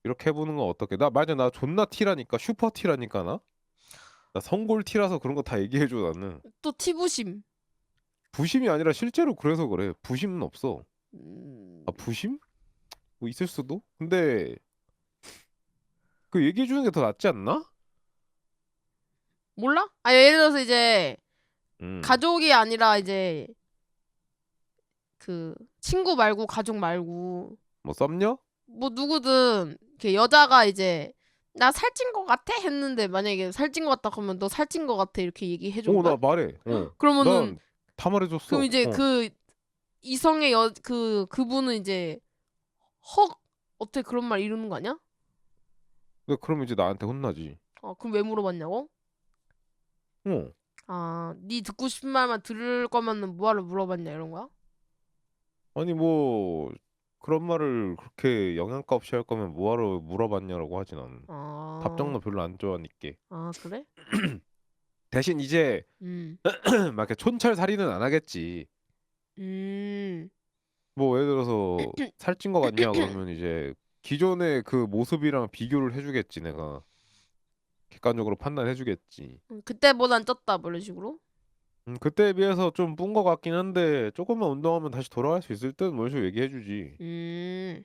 이렇게 해보는 건 어떻게? 나 존나 티라니까. 슈퍼 티라니까 나. 나 성골 티라서 그런 거 다 얘기해줘 나는. 또 티부심. 부심이 아니라 실제로 그래서 그래. 부심은 없어. 음. 아 부심? 뭐 있을 수도? 근데 그 얘기해주는 게 더 낫지 않나? 몰라? 아 예를 들어서 이제 음. 가족이 아니라 이제 그 친구 말고 가족 말고 뭐 썸녀? 뭐 누구든 이렇게 여자가 이제 나 살찐 거 같아 했는데 만약에 살찐 거 같다 그러면 너 살찐 거 같아 이렇게 얘기해 준 거야? 나 말해. 그러면은 난 다 말해줬어. 그럼 이제 그 이성의 그분은 이제 헉 어떻게 그런 말 이러는 거 아니야? 근데 그럼 이제 나한테 혼나지. 그럼 왜 물어봤냐고? 어. 네 듣고 싶은 말만 들을 거면은 뭐하러 물어봤냐 이런 거야? 아니 뭐 그런 말을 그렇게 영양가 없이 할 거면 뭐하러 물어봤냐라고 하진 않. 답장도 별로 안 좋아하니까. 그래? 대신 이제 음. 막 이렇게 촌철살인은 안 하겠지. 음. 뭐 예를 들어서 살찐 거 같냐 그러면 이제 기존의 그 모습이랑 비교를 해주겠지 내가. 객관적으로 판단해주겠지. 그때보단 쪘다 뭐 이런 식으로? 그때에 비해서 좀 뿐 거 같긴 한데 조금만 운동하면 다시 돌아갈 수 있을 듯 뭐 이런 식으로 얘기해주지. 음.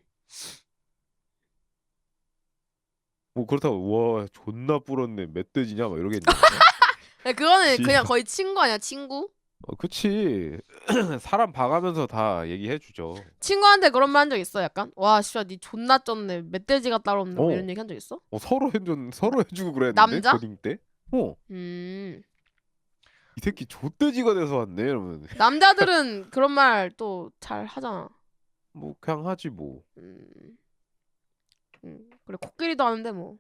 뭐 그렇다고 와 존나 불었네 멧돼지냐 막 이러겠냐. 야, 그거는 씨. 그냥 거의 친구 아니야 친구? 그치. 사람 봐가면서 다 얘기해주죠. 친구한테 그런 말 한 적 있어 약간? 와 씨발 니 존나 쪘네 멧돼지가 따로 없네 뭐 어. 이런 얘기 한 적 있어? 서로 해주고 그랬는데 남자? 고딩 때. 음. 이 새끼 좆돼지가 돼서 왔네 이러면. 남자들은 그런 말 또 잘 하잖아. 뭐 그냥 하지 뭐. 음. 그래 코끼리도 하는데 뭐.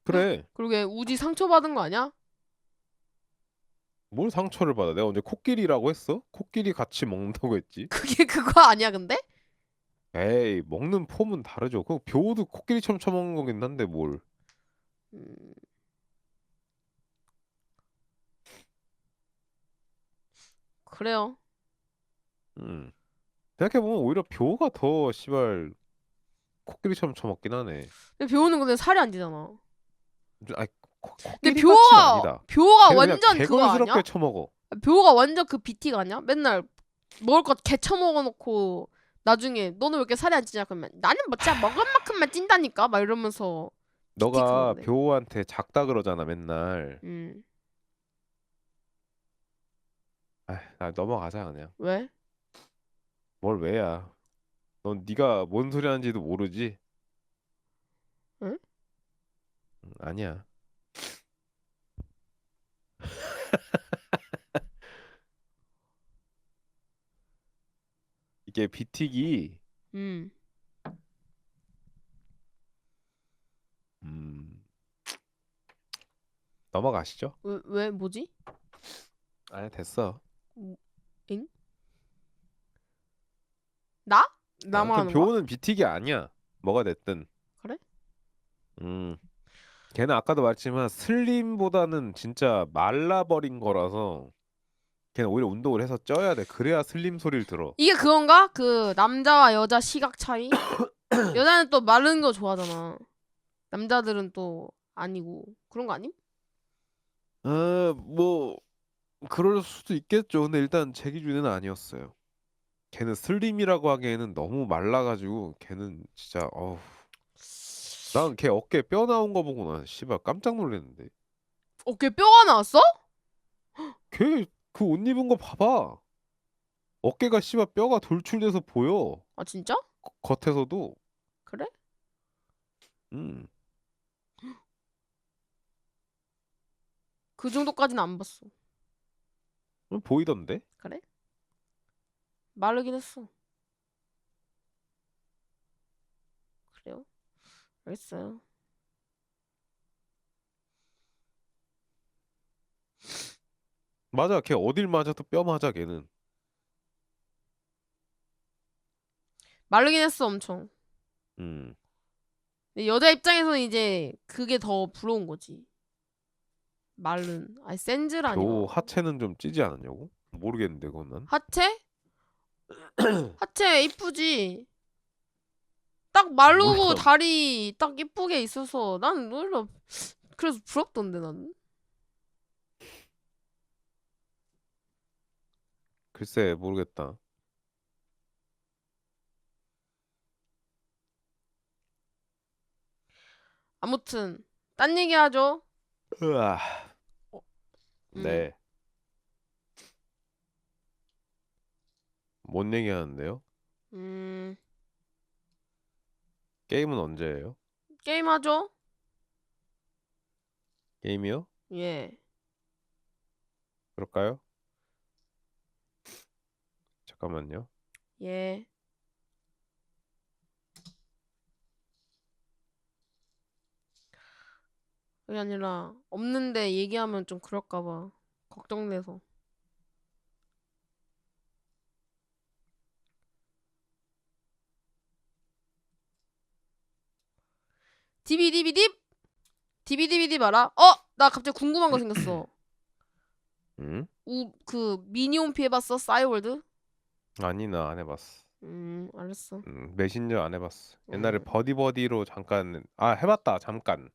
그래. 그러게 우지 상처받은 거 아니야? 뭘 상처를 받아? 내가 언제 코끼리라고 했어? 코끼리 같이 먹는다고 했지. 그게 그거 아니야 근데? 에이, 먹는 폼은 다르죠. 그 벼도 코끼리처럼 처먹는 거긴 한데 뭘. 음, 그래요. 음. 생각해보면 오히려 벼가 더 씨발 코끼리처럼 처먹긴 하네. 근데 벼는 근데 살이 안 찌잖아. 아니, 근데 코끼리 같이는 아니다. 벼가 걔는 그냥 완전 그거 아니야? 개걸스럽게 처먹어. 벼가 완전 그 BT가 아니야? 맨날 먹을 거 개쳐 먹어놓고 나중에 너는 왜 이렇게 살이 안 찌냐 그러면 나는 뭐 진짜 먹을 만큼만 찐다니까 막 이러면서 너가 기특하는데. 벼한테 작다 그러잖아 맨날. 음. 아, 넘어가자 그냥. 왜? 뭘 왜야? 넌 네가 뭔 소리 하는지도 모르지? 응? 아니야. 이게 비틱이 음. 음 넘어가시죠. 왜 뭐지? 아니 됐어. 엥? 나? 나만 아무튼 하는 거야? 뷰는 비틱이 아니야. 뭐가 됐든. 그래? 음 걔는 아까도 말했지만 슬림보다는 진짜 말라버린 거라서 걔는 오히려 운동을 해서 쪄야 돼. 그래야 슬림 소리를 들어. 이게 그건가? 그 남자와 여자 시각 차이? 여자는 또 마른 거 좋아하잖아. 남자들은 또 아니고 그런 거 아님? 뭐 그럴 수도 있겠죠. 근데 일단 제 기준에는 아니었어요. 걔는 슬림이라고 하기에는 너무 말라가지고 걔는 진짜 어우. 난 걔 어깨 뼈 나온 거 보고 난 씨발 깜짝 놀랐는데. 어깨 뼈가 나왔어? 걔 그 옷 입은 거 봐봐. 어깨가 씨발 뼈가 돌출돼서 보여. 아 진짜? 겉에서도. 그래? 음. 그 정도까지는 안 봤어. 보이던데. 그래? 마르긴 했어. 그래요? 알겠어요. 맞아. 걔 어딜 맞아도 뼈 맞아 걔는. 마르긴 했어 엄청. 음. 근데 여자 입장에서는 이제 그게 더 부러운 거지. 마른. 아니 센즈라니가. 표 하체는 좀 찌지 않았냐고? 모르겠는데 그건 난. 하체? 하체 이쁘지. 딱 마르고 몰라. 다리 딱 이쁘게 있어서 난 오히려 그래서 부럽던데 나는. 글쎄 모르겠다. 아무튼 딴 얘기 하죠. 으아. 어, 음. 네. 뭔 얘기하는데요? 음. 게임은 언제 해요? 게임 하죠? 게임이요? 예. 그럴까요? 잠깐만요. 예. 그게 아니라 없는데 얘기하면 좀 그럴까 봐 걱정돼서. 디비디비딥? 디비디비딥 알아? 나 갑자기 궁금한 거 생겼어. 응? 그 미니홈피 해봤어? 싸이월드? 아니 나 안 해봤어. 알았어. 메신저 안 해봤어. 옛날에 음. 버디버디로 잠깐 해봤다 잠깐.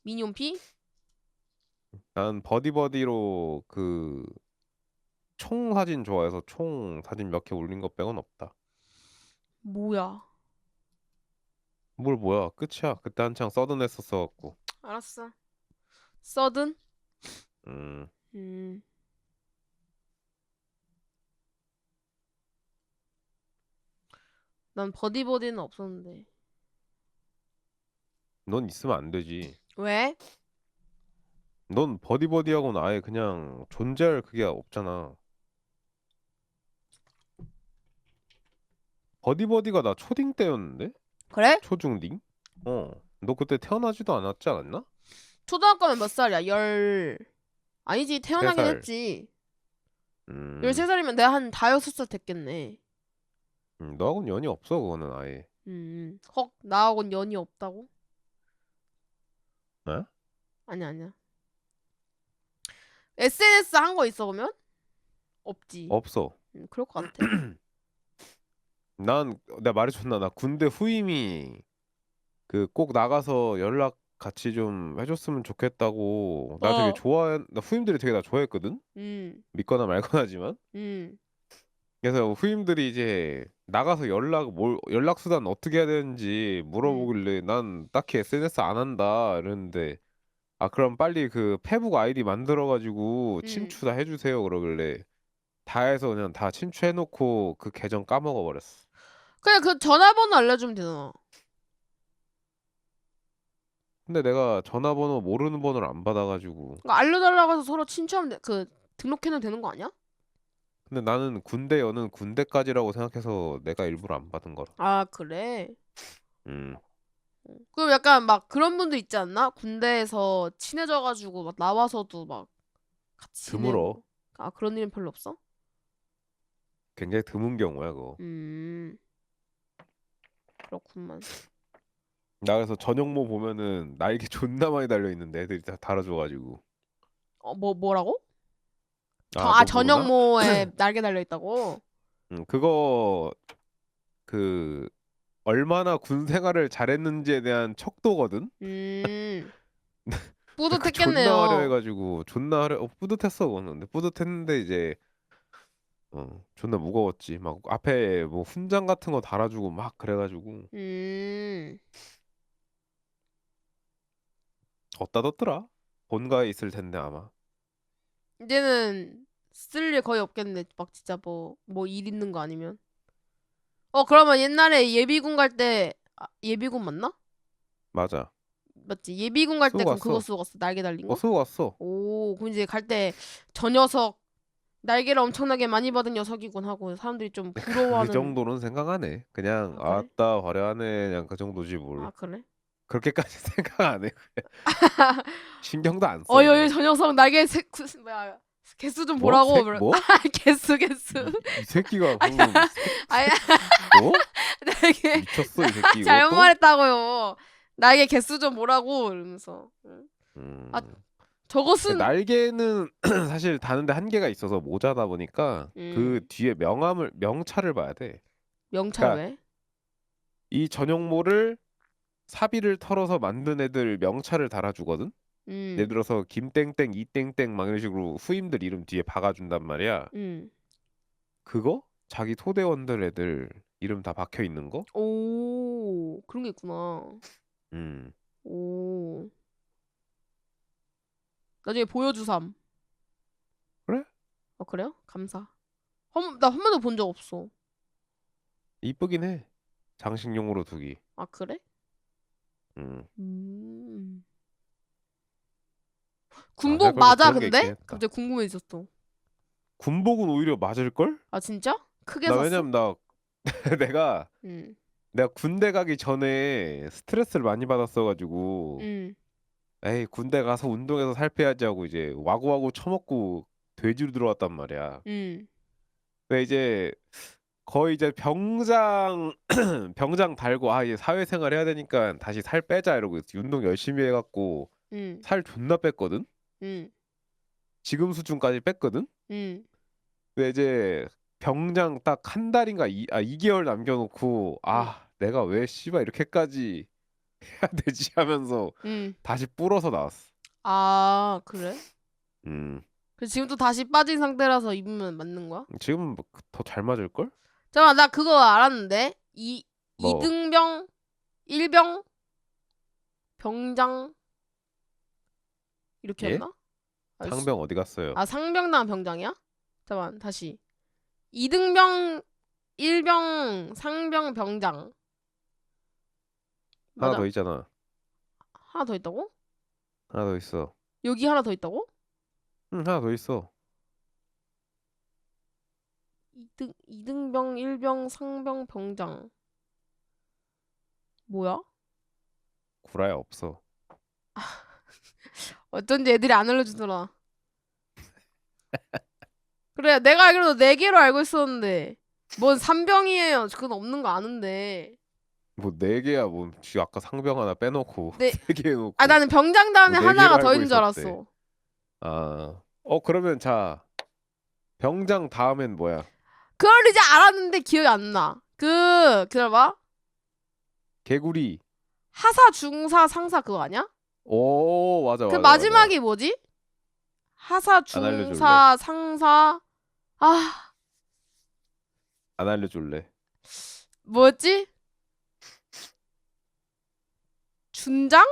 미니홈피? 난 버디버디로 그 총 사진 좋아해서 총 사진 몇 개 올린 거 빼곤 없다. 뭐야? 뭘 뭐야 끝이야. 그때 한창 서든했었어갖고. 알았어. 서든? 음, 음. 난 버디버디는 없었는데. 넌 있으면 안 되지. 왜? 넌 버디버디하고는 아예 그냥 존재할 그게 없잖아. 버디버디가 나 초딩 때였는데? 그래? 초중딩? 너 그때 태어나지도 않았지 않았나? 초등학교면 몇 살이야? 열. 아니지, 태어나긴 3살. 했지. 음, 13살이면 내가 한 5-6살 됐겠네. 너하고는 연이 없어 그거는 아예. 헉, 나하고는 연이 없다고? 어? 아니야. SNS 한 거 있어, 그러면? 없지. 없어. 그럴 것 같아. 내가 말해줬나 나 군대 후임이 그 꼭 나가서 연락 같이 좀 해줬으면 좋겠다고 나 되게 어. 좋아해. 나 후임들이 되게 나 좋아했거든. 음, 믿거나 말거나지만. 음, 그래서 후임들이 이제 나가서 연락 수단 어떻게 해야 되는지 음, 물어보길래 난 딱히 SNS 안 한다 이랬는데 아 그럼 빨리 그 페북 아이디 만들어가지고 음. 친추 다 해주세요 그러길래 다 해서 그냥 다 친추해놓고 그 계정 까먹어 버렸어. 그냥 그 전화번호 알려주면 되잖아. 근데 내가 전화번호 모르는 번호를 안 받아가지고. 그러니까 알려달라고 해서 서로 친추하면 등록해놓으면 되는 거 아니야? 근데 나는 군대 여는 군대까지라고 생각해서 내가 일부러 안 받은 거라. 아, 그래? 음 그럼 약간 막 그런 분들 있지 않나? 군대에서 친해져가지고 막 나와서도 막 같이 드물어. 지내고. 아, 그런 일은 별로 없어? 굉장히 드문 경우야 그거. 음, 그렇구만. 나 그래서 전용모 보면은 나에게 존나 많이 달려 있는데 애들이 다 달아줘가지고. 뭐라고? 아 너 모르나? 전역모에 날개 달려있다고? 그거 그 얼마나 군 생활을 잘했는지에 대한 척도거든. 음, 그 존나 뿌듯했겠네요. 화려해가지고 존나 뿌듯했어 그거는. 근데 뿌듯했는데 이제 존나 무거웠지. 막 앞에 뭐 훈장 같은 거 달아주고 막 그래가지고 음, 어디다 뒀더라? 본가에 있을 텐데 아마. 이제는 쓸 일 거의 없겠네. 막 진짜 뭐 일 있는 거 아니면. 그러면 옛날에 예비군 갈 때, 예비군 맞나? 맞아. 맞지? 예비군 갈 때 쓰고 그럼 그거 갔어. 쓰고 갔어? 날개 달린 거? 쓰고 갔어. 오, 그럼 이제 갈 때 저 녀석 날개를 엄청나게 많이 받은 녀석이군 하고 사람들이 좀 그 부러워하는. 정도는 생각 안 해. 그냥 아, 그래? 아따 화려하네 그냥 그 정도지 아, 뭘. 그래? 그렇게까지 생각 안 해. 신경도 안 써 어이, 그냥. 저 녀석 날개 뭐야, 개수 좀 뭐? 보라고. 뭐? 개수. 이 새끼가 아니야, 방금 아니, 어? 날개. 미쳤어 이 새끼 잘못 이것도? 말했다고요. 날개 개수 좀 보라고 이러면서. 응. 아, 음. 저것은. 날개는 사실 다는데 한계가 있어서 모자다 보니까 그 뒤에 명찰을 봐야 돼. 명찰 그러니까 왜? 이 전용모를 사비를 털어서 만든 애들 명찰을 달아주거든. 예를 음, 들어서 김땡땡 이땡땡 막 이런 식으로 후임들 이름 뒤에 박아준단 말이야. 음. 그거 자기 토대원들 애들 이름 다 박혀 있는 거. 오, 그런 게 있구나. 음 오, 나중에 보여주삼. 그래? 그래요? 감사. 나 한 번도 본 적 없어. 이쁘긴 해. 장식용으로 두기. 아, 그래? 음. 음. 아 군복 생각해보니까 맞아, 그런 게 근데? 있긴 했다. 갑자기 궁금해졌어. 군복은 오히려 맞을 걸? 아, 진짜? 크게 나 샀어? 왜냐면 나 내가 응, 내가 군대 가기 전에 스트레스를 많이 받았어가지고 응, 에이 군대 가서 운동해서 살 빼야지 하고 이제 와구와구 처먹고 돼지로 들어왔단 말이야. 응, 근데 이제 거의 이제 병장 병장 달고 아 이제 사회생활 해야 되니까 다시 살 빼자 이러고 운동 열심히 해갖고 응, 살 존나 뺐거든. 응, 지금 수준까지 뺐거든. 응, 근데 이제 병장 딱 한 달인가 2개월 남겨놓고 응, 아 내가 왜 씨발 이렇게까지 해야 되지 하면서 응. 다시 불어서 나왔어. 아, 그래? 음 그래서 지금 또 다시 빠진 상태라서 입으면 맞는 거야? 지금 더 잘 맞을 걸? 잠깐만, 나 그거 알았는데? 뭐 이등병, 일병, 병장, 이렇게 예? 했나? 상병 어디 갔어요? 상병당 병장이야? 잠깐만, 다시. 이등병, 일병, 상병, 병장. 하나 맞아? 더 있잖아. 하나 더 있다고? 하나 더 있어. 여기 하나 더 있다고? 응 하나 더 있어. 이등병, 일병, 상병, 병장. 뭐야? 구라야 없어. 어쩐지 애들이 안 알려주더라. 그래, 내가 알기로도 4개로 알고 있었는데. 뭔 산병이에요. 그건 없는 거 아는데. 뭐 4개야 뭐 아까 상병 하나 빼놓고 네. 3개 해놓고 아, 나는 병장 다음에 뭐 4개로 하나가 더 알고 있는 줄 있었대. 알았어. 아, 그러면 자 병장 다음엔 뭐야? 그걸 이제 알았는데 기억이 안 나. 기다려봐. 개구리. 하사, 중사, 상사 그거 아니야? 오, 맞아 그 맞아 맞아. 마지막이 뭐지? 하사, 안 알려줄래? 중사, 상사. 아, 안 알려줄래? 뭐였지? 준장?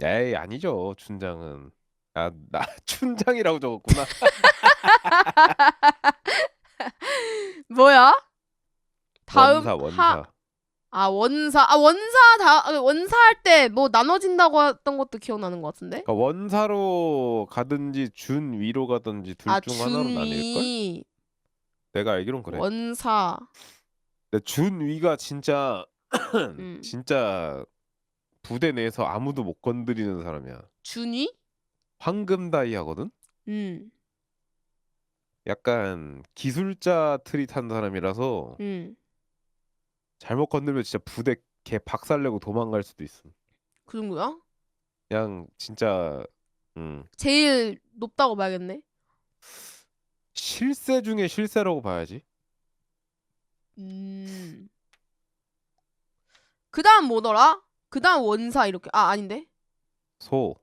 에이, 아니죠. 춘장은. 아, 나 춘장이라고 적었구나. 뭐야? 다음 원사 원사. 원사 할 때 뭐 나눠진다고 했던 것도 기억나는 것 같은데? 그러니까 원사로 가든지 준 위로 가든지 둘 아, 중 하나로 나뉠 걸? 준위, 내가 알기론 그래. 원사. 근데 준 위가 진짜 음. 진짜 부대 내에서 아무도 못 건드리는 사람이야. 준위? 황금 다이 하거든. 음. 약간 기술자 트리 탄 사람이라서 음. 잘못 건들면 진짜 부대 개 박살내고 도망갈 수도 있어. 그 정도야? 그냥 진짜 제일 높다고 봐야겠네. 실세 중에 실세라고 봐야지. 그다음 뭐더라? 그다음 원사 이렇게. 아, 아닌데. 소,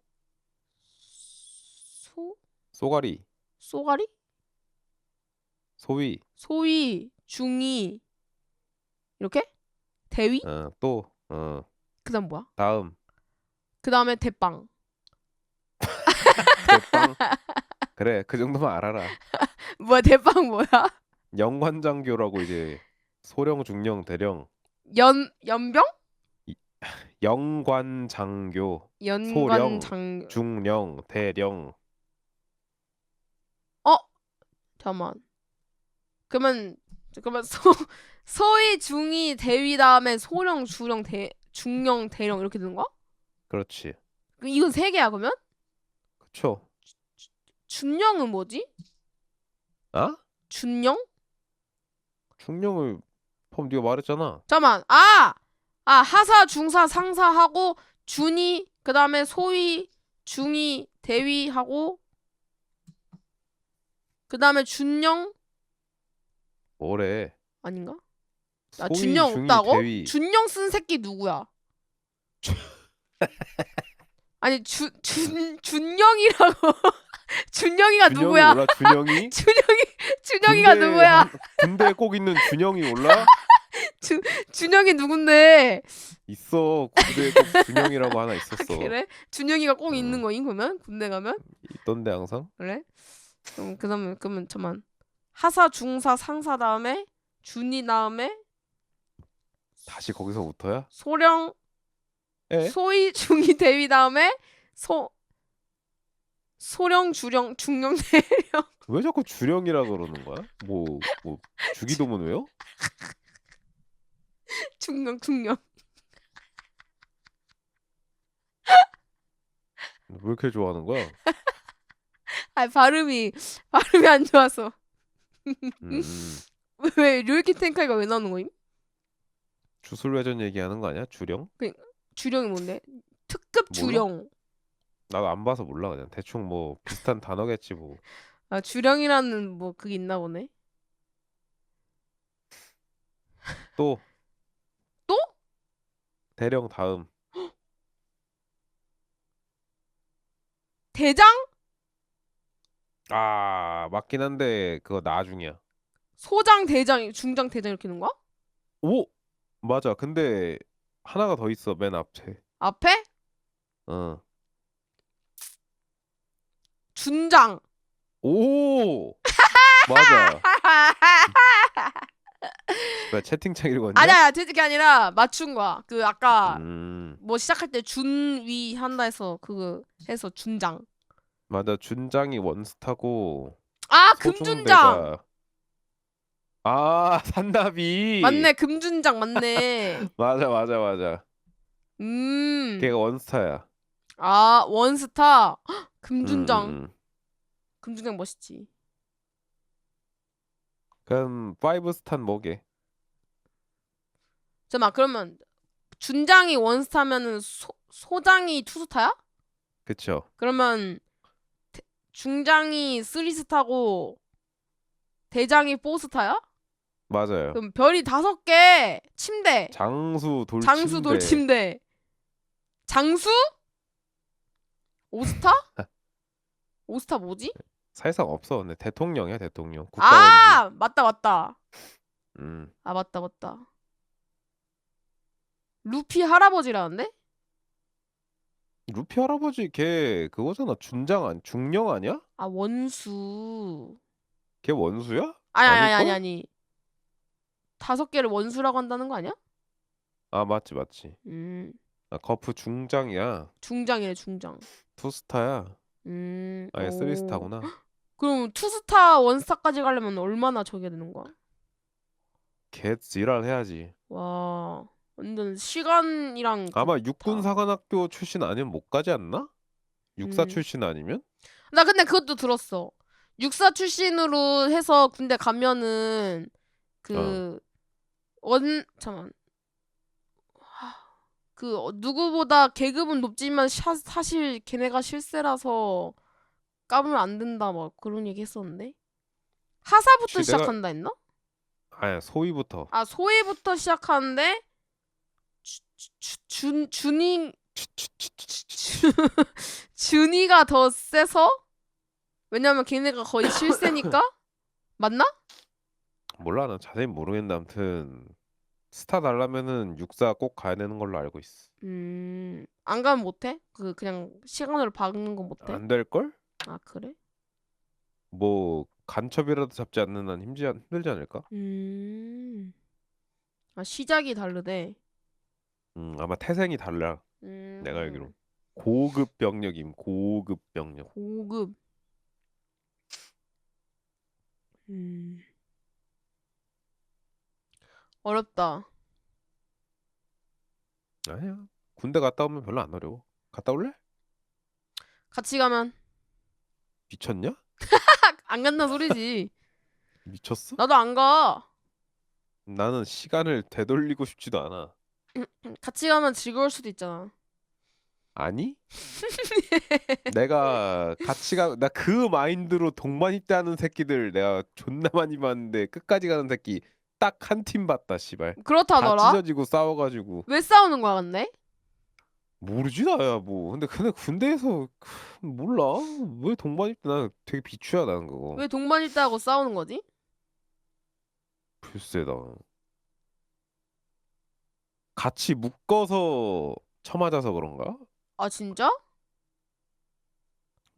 소 쏘가리, 쏘가리? 소위, 소위, 중위. 이렇게? 대위? 또, 그다음 뭐야? 다음 그다음에 대빵. 대빵. 그래, 그 정도만 알아라. 뭐야, 대빵 뭐야? 영관장교라고 이제 소령, 중령, 대령. 연병? 이- 영관장교, 소령, 연관장. 중령, 대령. 잠깐만. 그러면 소위, 중위, 대위 다음에 소령, 주령, 중령, 대령 이렇게 되는 거야? 그렇지. 그럼 이건 3개야 그러면? 그쵸? 준령은 뭐지? 아? 준령? 중령을 펌 네가 말했잖아. 잠깐만. 하사, 중사, 상사하고 준위, 그다음에 소위, 중위, 대위 하고 그다음에 준령 뭐래? 아닌가? 나 소위, 준령 중위, 없다고? 대위. 준령 쓴 새끼 누구야? 아니 준령이라고 준령이가 준영이 누구야? 몰라? 준영이? 준영이가 누구야? 군대에 꼭 있는 준영이 몰라? 준영이 누군데? 있어. 군대에 꼭 준영이라고 하나 있었어. 그래? 준영이가 꼭 어. 있는 거임 그러면? 군대 가면? 있던데 항상. 그래? 그러면 잠만. 하사, 중사, 상사 다음에 준이 다음에 다시 거기서부터야? 소령, 에? 소위, 중위, 대위 다음에 소령, 주령, 중령, 대령. 왜 자꾸 주령이라 그러는 거야? 뭐 주기도문 왜요? 중령. 왜 이렇게 좋아하는 거야? 아, 발음이 안 좋아서. 음, 왜 료이키 텐카이가 왜 나오는 거임? 주술회전 얘기하는 거 아니야? 주령? 주령이 뭔데? 특급 몰라? 주령. 나도 안 봐서 몰라. 그냥 대충 뭐 비슷한 단어겠지 뭐. 아, 주령이라는 뭐 그게 있나 보네. 또 또? 대령 다음. 대장? 아, 맞긴 한데 그거 나중이야. 소장, 대장, 중장, 대장 이렇게 있는 거야? 오! 맞아. 근데 하나가 더 있어. 맨 앞에. 앞에? 어. 준장. 오! 맞아. 왜 채팅창 읽었냐? 아니야, 그게 아니라 맞춘 거야. 그 아까 뭐 시작할 때 준위 한다 해서 그거 해서 준장. 맞아. 준장이 원스타고 아, 금준장. 소중대가 산나비. 맞네, 금준장 맞네. 맞아. 걔가 원스타야. 아, 원스타. 헉, 금준장. 금중장 멋있지. 그럼 5스탄 뭐게? 잠깐만 그러면 준장이 원스타면은 소장이 투스타야? 그쵸? 그러면 중장이 3스타고 대장이 4스타야? 맞아요. 그럼 별이 5개 침대. 장수 장수 돌침대. 돌침대. 장수? 5스타? 5스타 뭐지? 사실상 없어. 근데 대통령이야 대통령. 국가원수. 아 맞다 맞다. 아 맞다 맞다. 루피 할아버지라는데? 루피 할아버지 걔 그거잖아. 중령 아니야? 아 원수. 걔 원수야? 아니 아닐걸? 아니. 5개를 원수라고 한다는 거 아니야? 아 맞지 맞지. 음 아 거프 중장이야. 중장이래 중장. 투스타야. 아예 오. 3스타구나. 그럼 투스타 원스타까지 가려면 얼마나 저게 되는 거야? 걔 지랄 해야지. 와 완전 시간이랑 아마 다. 육군사관학교 출신 아니면 못 가지 않나? 육사 음. 출신 아니면? 나 근데 그것도 들었어. 육사 출신으로 해서 군대 가면은 어. 그 잠깐 누구보다 계급은 높지만 사실 걔네가 실세라서 까불면 안 된다 막 그런 얘기 했었는데 하사부터 혹시 내가 시작한다 했나? 아야 소위부터. 아 소위부터 시작하는데 준이 준이가 더 세서 왜냐면 걔네가 거의 실세니까 맞나? 몰라 난 자세히 모르겠는데 아무튼 스타 달라면은 육사 꼭 가야 되는 걸로 알고 있어. 안 가면 못해? 그냥 시간으로 박는 거 못해? 안 될걸? 아 그래? 뭐 간첩이라도 잡지 않는 한 힘들지 않을까? 아 시작이 다르대. 아마 태생이 달라. 내가 알기로 고급 병력임. 고급 병력. 고급. 음 어렵다. 아니야. 군대 갔다 오면 별로 안 어려워. 갔다 올래? 같이 가면 미쳤냐? 안 간다 소리지. 미쳤어? 나도 안 가. 나는 시간을 되돌리고 싶지도 않아. 같이 가면 즐거울 수도 있잖아. 아니? 내가 나 그 마인드로 동반 입대하는 새끼들 내가 존나 많이 봤는데 끝까지 가는 새끼 딱 한 팀 봤다 씨발. 다 그렇다더라. 찢어지고 싸워가지고. 왜 싸우는 거야 근데? 모르지 나야 뭐. 근데 군대에서 몰라. 왜 동반 입대 나 되게 비추야 나는 그거. 왜 동반 있다고 싸우는 거지? 글쎄다. 같이 묶어서 쳐맞아서 그런가? 아 진짜?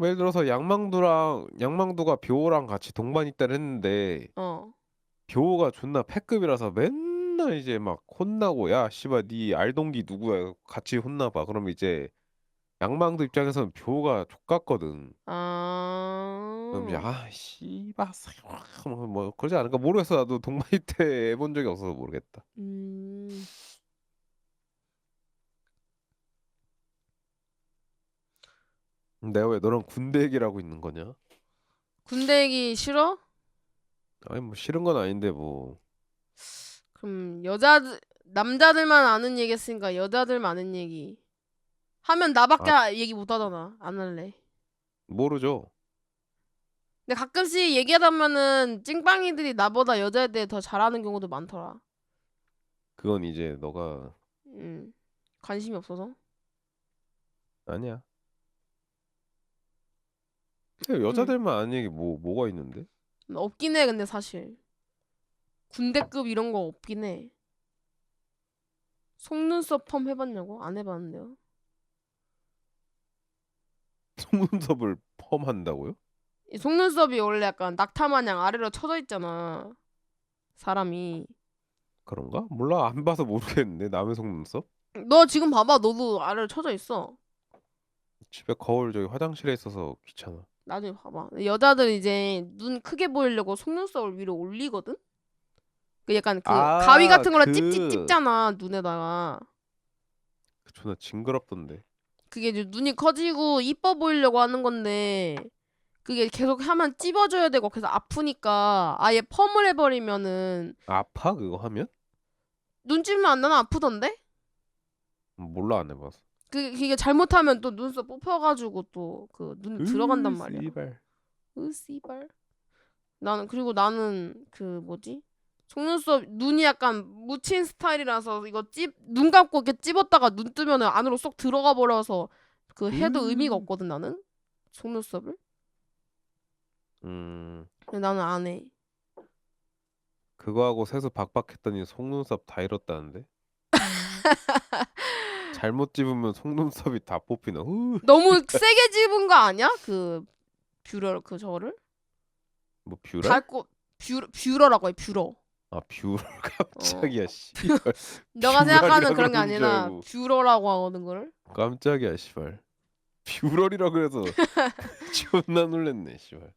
예를 들어서 양망두가 묘호랑 같이 동반 입대를 했는데 어. 묘호가 존나 패급이라서 맨날 이제 막 혼나고 야 씨발 네 알동기 누구야 같이 혼나봐. 그러면 이제 양망두 입장에서는 묘호가 족같거든. 그럼 이제 아. 아 씨발 뭐 그러지 않을까 모르겠어. 나도 동반 입대 해본 적이 없어서 모르겠다. 음. 내가 왜 너랑 군대 얘기를 하고 있는 거냐? 군대 얘기 싫어? 아니 뭐 싫은 건 아닌데 뭐 그럼 남자들만 아는 얘기 했으니까 여자들만 아는 얘기 하면 나밖에 아, 얘기 못 하잖아. 안 할래. 모르죠. 근데 가끔씩 얘기하다 보면은 찡빵이들이 나보다 여자에 대해 더 잘하는 경우도 많더라. 그건 이제 너가 관심이 없어서. 아니야. 여자들만 아는 얘기 뭐가 있는데? 없긴 해 근데 사실. 군대급 이런 거 없긴 해. 속눈썹 펌 해봤냐고? 안 해봤는데요. 속눈썹을 펌한다고요? 이 속눈썹이 원래 약간 낙타 마냥 아래로 쳐져 있잖아. 사람이. 그런가? 몰라 안 봐서 모르겠는데 남의 속눈썹? 너 지금 봐봐. 너도 아래로 쳐져 있어. 집에 거울 저기 화장실에 있어서 귀찮아. 나중에 봐봐. 여자들 이제 눈 크게 보이려고 속눈썹을 위로 올리거든? 그 약간 가위 같은 거랑 찝찝 찝잖아 눈에다가. 존나 징그럽던데. 그게 이제 눈이 커지고 이뻐 보이려고 하는 건데 그게 계속 하면 찝어줘야 되고 계속 아프니까 아예 펌을 해버리면은 아파 그거 하면? 눈 찌면 안 나나 아프던데? 몰라 안 해봐서. 그게 잘못하면 또 눈썹 뽑혀가지고 또 그 눈 들어간단 말이야. 씨발. 씨발. 나는 그 뭐지? 속눈썹 눈이 약간 묻힌 스타일이라서 이거 눈 감고 이렇게 찝었다가 눈 뜨면은 안으로 쏙 들어가 버려서 그 해도 의미가 없거든 나는 속눈썹을. 근데 나는 안 해. 그거 하고 세수 박박했더니 속눈썹 다 잃었다는데? 잘못 집으면 속눈썹이 다 뽑히나? 너무 세게 집은 거 아니야? 그 뷰러 그 저를? 뭐 뷰라? 밟고 뷰러라고 해 뷰러. 아 뷰러 어. 깜짝이야 씨발. 너가 생각하는 뷰러리라 그런 게 그러는 줄 아니라 알고. 뷰러라고 하거든 그걸. 깜짝이야 씨발. 뷰러리라 그래서 존나 놀랬네 씨발.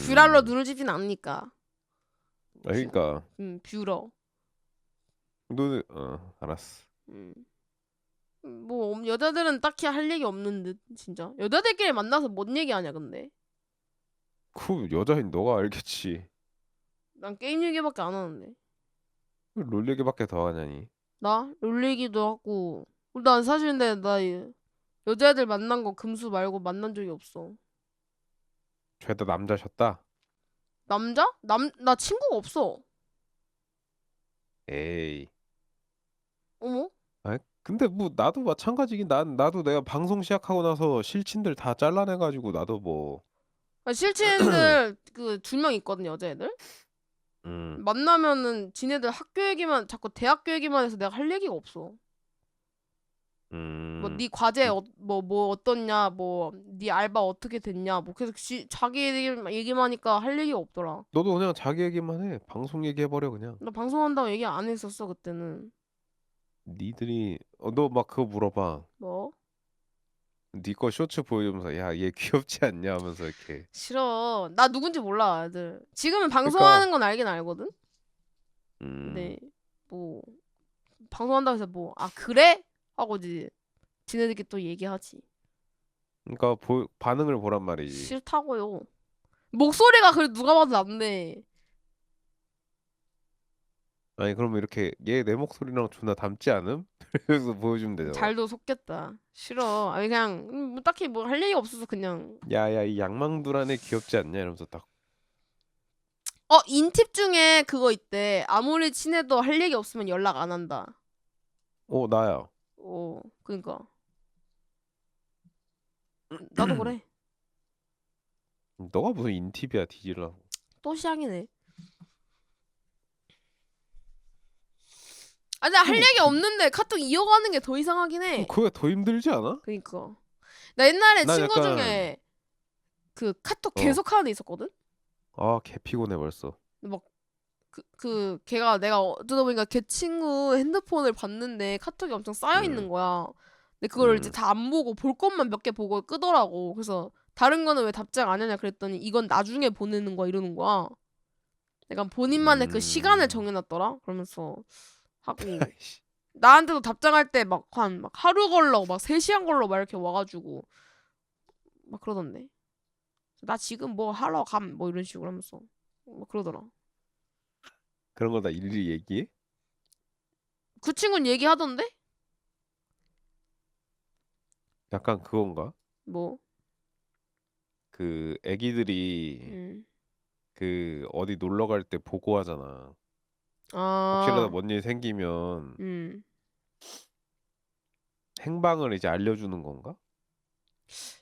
뷰랄로 눈을 집진 않으니까. 아 그러니까 뷰러. 너는 알았어. 뭐 여자들은 딱히 할 얘기 없는 듯 진짜. 여자들끼리 만나서 뭔 얘기하냐 근데. 그 여자인 너가 알겠지. 난 게임 얘기밖에 안 하는데. 롤 얘기밖에 더 하냐니. 나 롤 얘기도 하고. 난 사실 근데 나 여자애들 만난 거 금수 말고 만난 적이 없어. 죄다 남자셨다. 남자? 나 친구가 없어. 에이. 어머? 아 근데 뭐 나도 마찬가지긴. 나도 내가 방송 시작하고 나서 실친들 다 잘라내가지고 나도 뭐 실친들 그 2명 있거든 여자애들. 음. 만나면은 지네들 학교 얘기만 자꾸 대학교 얘기만 해서 내가 할 얘기가 없어. 뭐 네 과제 뭐 어떻냐 뭐 네 알바 어떻게 됐냐 뭐 계속 자기 얘기만 하니까 할 얘기가 없더라. 너도 그냥 자기 얘기만 해. 방송 얘기해버려 그냥. 나 방송한다고 얘기 안 했었어 그때는. 니들이 너 막 그거 물어봐. 뭐? 니 거 쇼츠 보여주면서 야 얘 귀엽지 않냐 하면서 이렇게. 싫어. 나 누군지 몰라 애들. 지금은 그러니까 방송하는 건 알긴 알거든. 음. 근데 뭐 방송한다고 해서 뭐 아 그래? 하고 이제 지네들끼리 또 얘기하지. 그러니까 반응을 보란 말이지. 싫다고요. 목소리가 그래 누가 봐도 낫네. 아니 그러면 이렇게 얘 내 목소리랑 존나 닮지 않음? 그래서 보여주면 되잖아. 잘도 속겠다. 싫어. 아니 그냥 뭐 딱히 뭐 할 얘기 없어서 그냥. 야야 이 양망두라네 귀엽지 않냐 이러면서 딱. 인팁 중에 그거 있대. 아무리 친해도 할 얘기 없으면 연락 안 한다. 나야. 그니까. 나도 그래. 너가 무슨 인팁이야 뒤질라고. 또 시작이네. 아니 할 얘기 없는데 카톡 이어가는 게 더 이상하긴 해. 그게 더 힘들지 않아? 그니까. 나 옛날에 난 친구 약간 중에 그 카톡 어. 계속 하는 애 있었거든? 개 피곤해 벌써. 막 걔가 내가 어쩌다 보니까 걔 친구 핸드폰을 봤는데 카톡이 엄청 쌓여 있는 거야. 근데 그걸 이제 다 안 보고 볼 것만 몇 개 보고 끄더라고. 그래서 다른 거는 왜 답장 안 하냐 그랬더니 이건 나중에 보내는 거야 이러는 거야. 약간 본인만의 그 시간을 정해놨더라. 그러면서 하고 나한테도 답장할 때 막 하루 걸러 막 3시간 걸러 막 이렇게 와가지고 막 그러던데. 나 지금 뭐 하러 감 뭐 이런 식으로 하면서 막 그러더라. 그런 거 다 일일이 얘기해? 그 친구는 얘기하던데? 약간 그건가? 뭐? 그 애기들이 그 어디 놀러 갈 때 보고하잖아. 혹시라도 뭔 일 생기면 행방을 이제 알려주는 건가?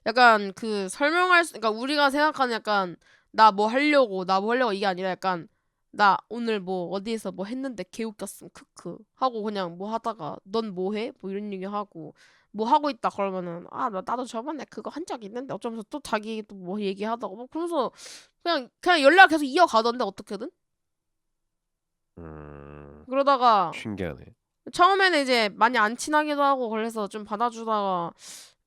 약간 그 그러니까 우리가 생각하는 약간 나 뭐 하려고 이게 아니라 약간 나 오늘 뭐 어디에서 뭐 했는데 개웃겼음 크크 하고 그냥 뭐 하다가 넌 뭐 해? 뭐 이런 얘기 하고 뭐 하고 있다 그러면은 나도 저번에 그거 한 적 있는데 어쩌면서 또 자기 또 뭐 얘기하다가 뭐 그러면서 그냥 연락 계속 이어가던데 어떻게든. 그러다가 신기하네. 처음에는 이제 많이 안 친하기도 하고 그래서 좀 받아주다가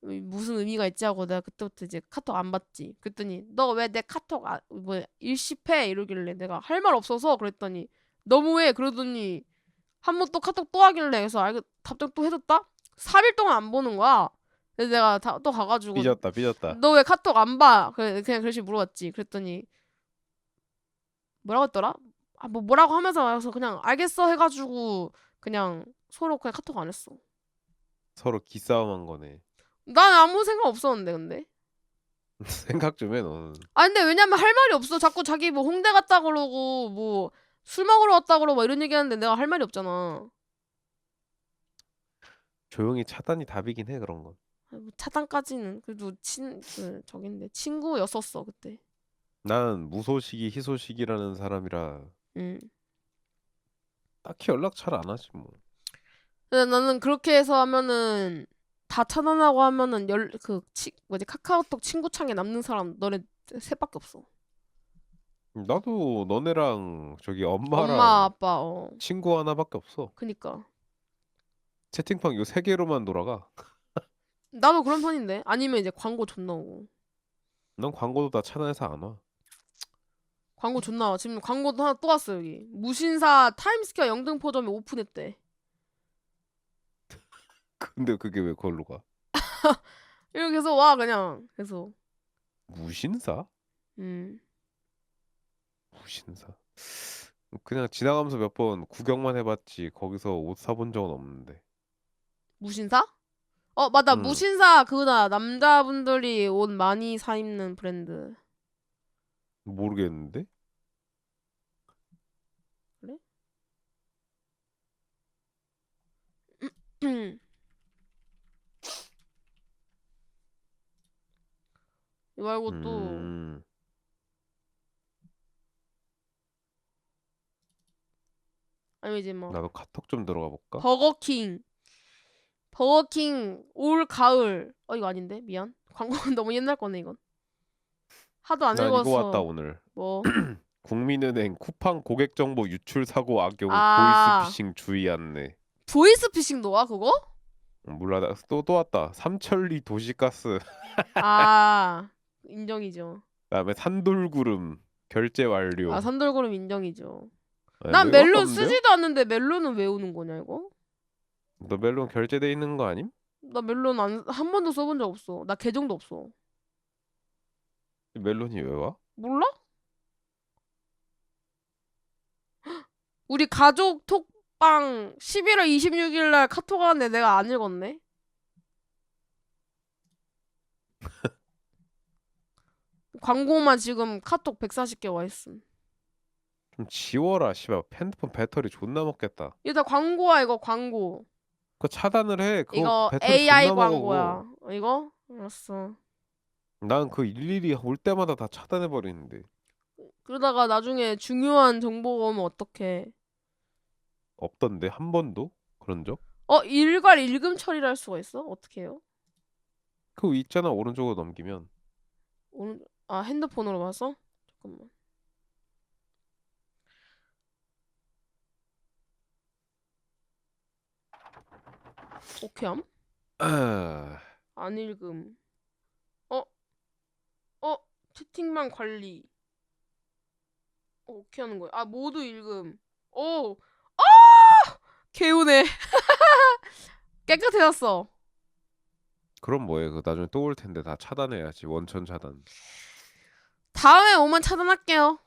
무슨 의미가 있지 하고 내가 그때부터 이제 카톡 안 받지. 그랬더니 너 왜 내 카톡 뭐 일십해 이러길래 내가 할 말 없어서 그랬더니 너무해 그러더니 한 번 또 카톡 또 하길래 그래서 답장 또 해줬다? 3일 동안 안 보는 거야. 그래서 내가 또 가가지고 삐졌다. 너 왜 카톡 안 봐? 그냥 그렇게 물어봤지. 그랬더니 뭐라고 했더라? 아, 뭐라고 하면서 와서 그냥 알겠어 해가지고 그냥 서로 그냥 카톡 안 했어. 서로 기싸움한 거네. 난 아무 생각 없었는데 근데. 생각 좀 해 너는. 아 근데 왜냐면 할 말이 없어. 자꾸 자기 뭐 홍대 갔다 그러고 뭐 술 먹으러 갔다 그러고 막 이런 얘기하는데 내가 할 말이 없잖아. 조용히 차단이 답이긴 해 그런 건. 아, 뭐 차단까지는 그래도 저긴데 친구였었어 그때. 나는 무소식이 희소식이라는 사람이라 응. 딱히 연락 잘 안 하지 뭐. 근데 나는 그렇게 해서 하면은 다 차단하고 하면은 뭐지 카카오톡 친구창에 남는 사람 너네 셋밖에 없어. 나도 너네랑 저기 엄마 엄마랑 아빠 친구 하나밖에 없어. 그니까 채팅방 요 세 개로만 돌아가. 나도 그런 편인데 아니면 이제 광고 존나 오고. 넌 광고도 다 차단해서 안 와. 광고 존나 와. 지금 광고도 하나 또 왔어 여기. 무신사 타임스퀘어 영등포점에 오픈했대. 근데 그게 왜 그걸로 가? 이렇게 해서 와 그냥 계속. 무신사? 음. 무신사. 그냥 지나가면서 몇 번 구경만 해봤지. 거기서 옷 사본 적은 없는데. 무신사? 맞다. 응. 무신사 그거다. 남자분들이 옷 많이 사 입는 브랜드. 모르겠는데? 그래? 이 말고 또 음. 아니면 이제 뭐 나도 카톡 좀 들어가 볼까? 버거킹 버거킹 올 가을 이거 아닌데 미안 광고는 너무 옛날 거네 이건 하도 안 난 이거 왔다 읽었어 오늘. 뭐 국민은행 쿠팡 고객 정보 유출 사고 악용 아 보이스피싱 주의 안내. 보이스피싱도 와 그거? 몰라 또 왔다. 삼천리 도시가스. 아 인정이죠 그다음에 산돌구름 결제 아 완료. 산돌고름 인정이죠 아니, 뭐 난 이거밖에 멜론 없는데요? 쓰지도 않는데 멜론은 왜 오는 거냐 이거? 너 멜론 결제돼 있는 거 아님? 나 멜론 한 번도 써본 적 없어 나 계정도 없어 멜론이 왜 와? 몰라? 우리 가족 톡방 11월 26일 날 카톡 하는데 내가 안 읽었네. 광고만 지금 카톡 140개 와 있음. 좀 지워라 씨발. 핸드폰 배터리 존나 먹겠다. 이거 다 광고야 이거 광고. 그거 차단을 해. 그거 이거 배터리 AI 존나 먹어 그거. 광고야. 이거? 알았어. 난 그 일일이 올 때마다 다 차단해 버리는데. 그러다가 나중에 중요한 정보가 오면 어떡해. 없던데 한 번도 그런 적? 일괄 읽음 처리를 할 수가 있어? 어떻게 해요? 그거 있잖아 오른쪽으로 넘기면. 오늘 핸드폰으로 봐서? 잠깐만. 오케이 함? 아, 안 읽음. 어? 어? 채팅방 관리. 어떻게 하는 거야? 모두 읽음. 개운해. 깨끗해졌어. 그럼 뭐해? 그 나중에 또 올 텐데 다 차단해야지. 원천 차단. 다음에 오면 차단할게요.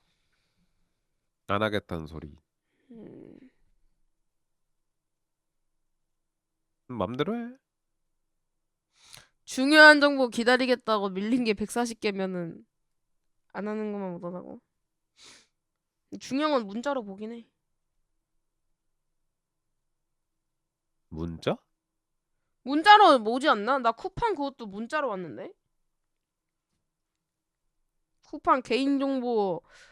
안 하겠다는 소리. 음, 맘대로 해. 중요한 정보 기다리겠다고 밀린 게 140개면은 안 하는 것만 못하다고. 중요한 건 문자로 보긴 해. 문자? 문자로 오지 않나? 나 쿠팡 그것도 문자로 왔는데. 쿠팡 개인정보 그것도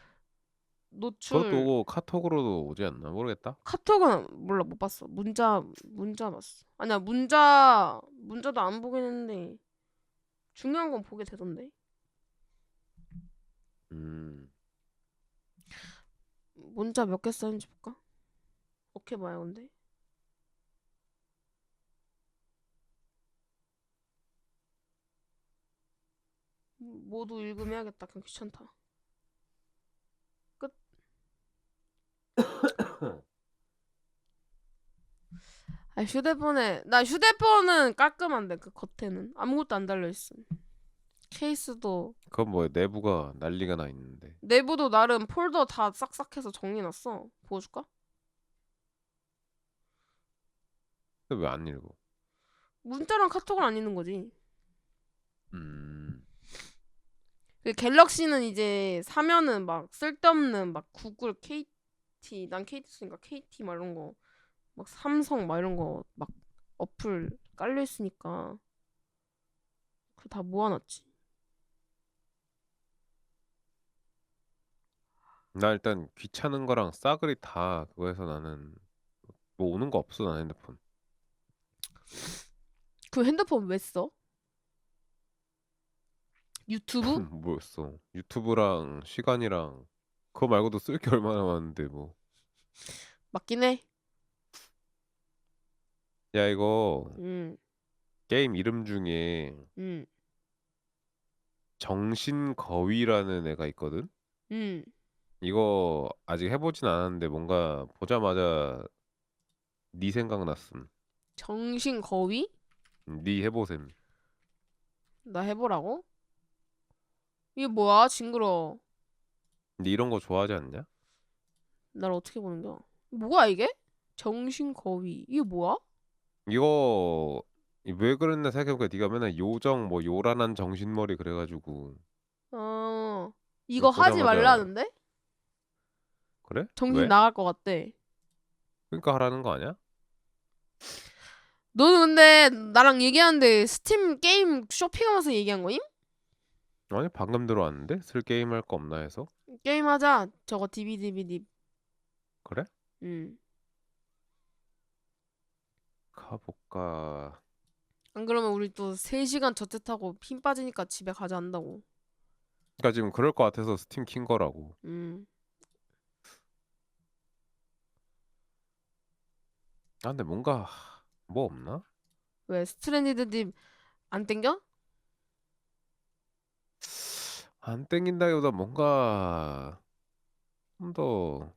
노출. 오고 카톡으로도 오지 않나? 모르겠다. 카톡은 몰라 못 봤어. 문자 봤어. 아니야 문자도 안 보긴 했는데 중요한 건 보게 되던데. 음. 문자 몇 개 썼는지 볼까? 어떻게 봐요 근데? 모두 읽음해야겠다. 그냥 귀찮다. 끝. 아 휴대폰에 나 휴대폰은 깔끔한데 그 겉에는 아무것도 안 달려 있음. 케이스도 그건 뭐 내부가 난리가 나 있는데. 내부도 나름 폴더 다 싹싹해서 정리놨어. 보여줄까? 근데 왜 안 읽어? 문자랑 카톡을 안 읽는 거지. 음. 그 갤럭시는 이제 사면은 막 쓸데없는 막 구글 KT 난 KT 쓰니까 KT 막 이런 거 막 삼성 막 이런 거 막 어플 깔려 있으니까 그 다 모아놨지. 나 일단 귀찮은 거랑 싸그리 다 그거 해서 나는 뭐 오는 거 없어 난 핸드폰. 그 핸드폰 왜 써? 유튜브? 뭐였어? 유튜브랑 시간이랑 그거 말고도 쓸 게 얼마나 많은데 뭐. 맞긴 해. 야 이거 음, 게임 이름 중에 음, 정신거위라는 애가 있거든? 음. 이거 아직 해보진 않았는데 뭔가 보자마자 네 생각났음. 정신 거위? 네 해보셈. 나 해보라고? 이게 뭐야? 징그러. 네 이런 거 좋아하지 않냐? 날 어떻게 보는겨? 뭐야 이게? 정신 거위. 이게 뭐야? 이거 왜 그랬나 생각해보니까 네가 맨날 요정 뭐 요란한 정신머리 그래가지고 어, 이거 하지 보자마자 말라는데? 그래? 정신 왜? 나갈 것 같대. 그러니까 하라는 거 아니야? 너는 근데 나랑 얘기하는데 스팀 게임 쇼핑하면서 얘기한 거임? 아니 방금 들어왔는데 슬 게임 할 거 없나 해서 게임하자. 저거 DVD. 그래? 음. 가볼까? 안 그러면 우리 또 3시간 저태 타고 힘 빠지니까 집에 가자 한다고. 그러니까 지금 그럴 거 같아서 스팀 킨 거라고. 음. 아 근데 뭔가 뭐 없나? 왜 스트랜디드 딥안 땡겨? 안 땡긴다기보다 뭔가 좀 더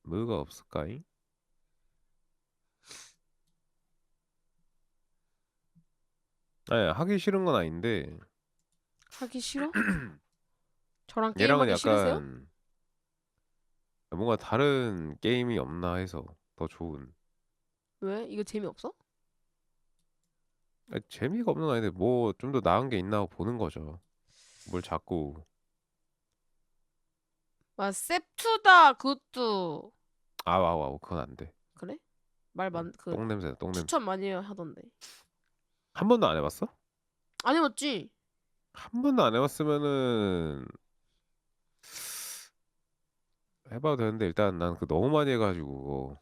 뭐가 없을까잉? 아니 하기 싫은 건 아닌데 하기 싫어? 저랑 얘랑은 게임하기 싫으세요? 약간 뭔가 다른 게임이 없나 해서 더 좋은. 왜? 이거 재미없어? 아니, 재미가 없는 건 아닌데 뭐 좀 더 나은 게 있나 하고 보는 거죠. 뭘 자꾸 아, 셉투다 그것도 아우 그건 안 돼. 그래? 그 똥 냄새다 똥 냄새. 추천 많이 하던데. 한 번도 안 해봤어? 안 해봤지? 한 번도 안 해봤으면은 해봐도 되는데 일단 난 그 너무 많이 해가지고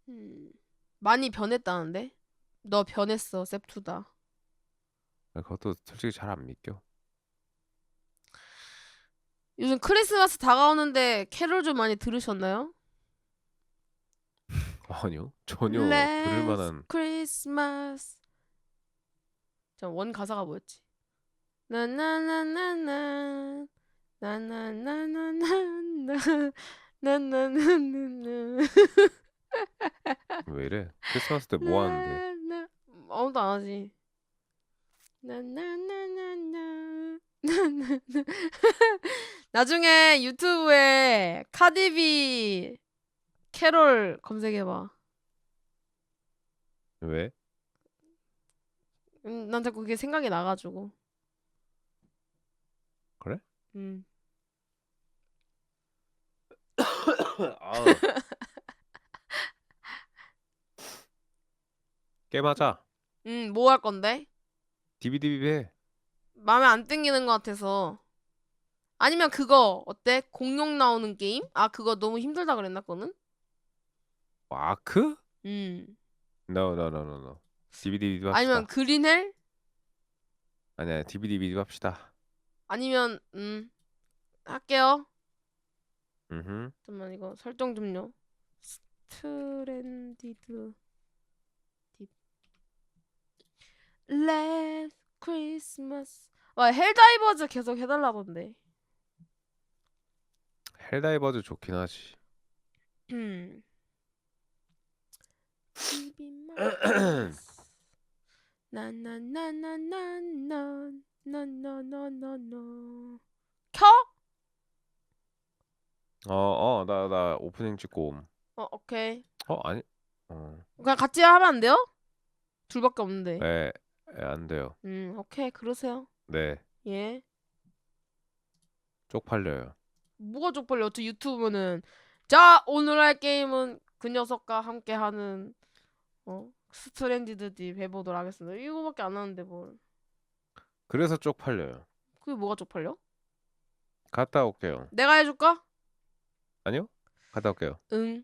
음, 많이 변했다는데? 너 변했어, 셉투다. 그것도 솔직히 잘 안 믿겨. 요즘 크리스마스 다가오는데 캐롤 좀 많이 들으셨나요? 아니요 전혀 들을 Last 만한. Christmas. 원 가사가 뭐였지? 나나나나나 나나나나나 나나나나나 왜 이래? 크리스마스 때 뭐 하는데? 나나 아무도 안 하지. 나나나나나 나중에 유튜브에 카디비 캐롤 검색해봐. 왜? 난 자꾸 그게 생각이 나가지고. 그래? 음. 아 게임하자. 뭐 할 건데? DVD 해. 마음에 안 땡기는 것 같아서. 아니면 그거 어때? 공룡 나오는 게임? 아 그거 너무 힘들다 그랬나 그거는? 마크? 음. No. DVD 아니면 합시다. 그린헬? 아니야 DVD 합시다. 아니면 할게요. 음. 잠깐만 이거 설정 좀요. 스트랜디드 딥 Last Christmas. 와 헬다이버즈 계속 해달라던데. 헬다이버즈 좋긴 하지. 나나나나나나나나나나나나 켜? 나 오프닝 찍고 옴. 오케이. 아니. 어. 그냥 같이 하면 안 돼요? 둘밖에 없는데. 안 돼요. 오케이. 그러세요. 네. 예. 쪽팔려요. 뭐가 쪽팔려? 어차피 유튜브는 자, 오늘 할 게임은 그 녀석과 함께 하는 스트랜디드 딥 해보도록 하겠습니다. 이거밖에 안 하는데 뭘. 그래서 쪽팔려요. 그게 뭐가 쪽팔려? 갔다 올게요. 내가 해줄까? 아니요? 갔다 올게요. 응.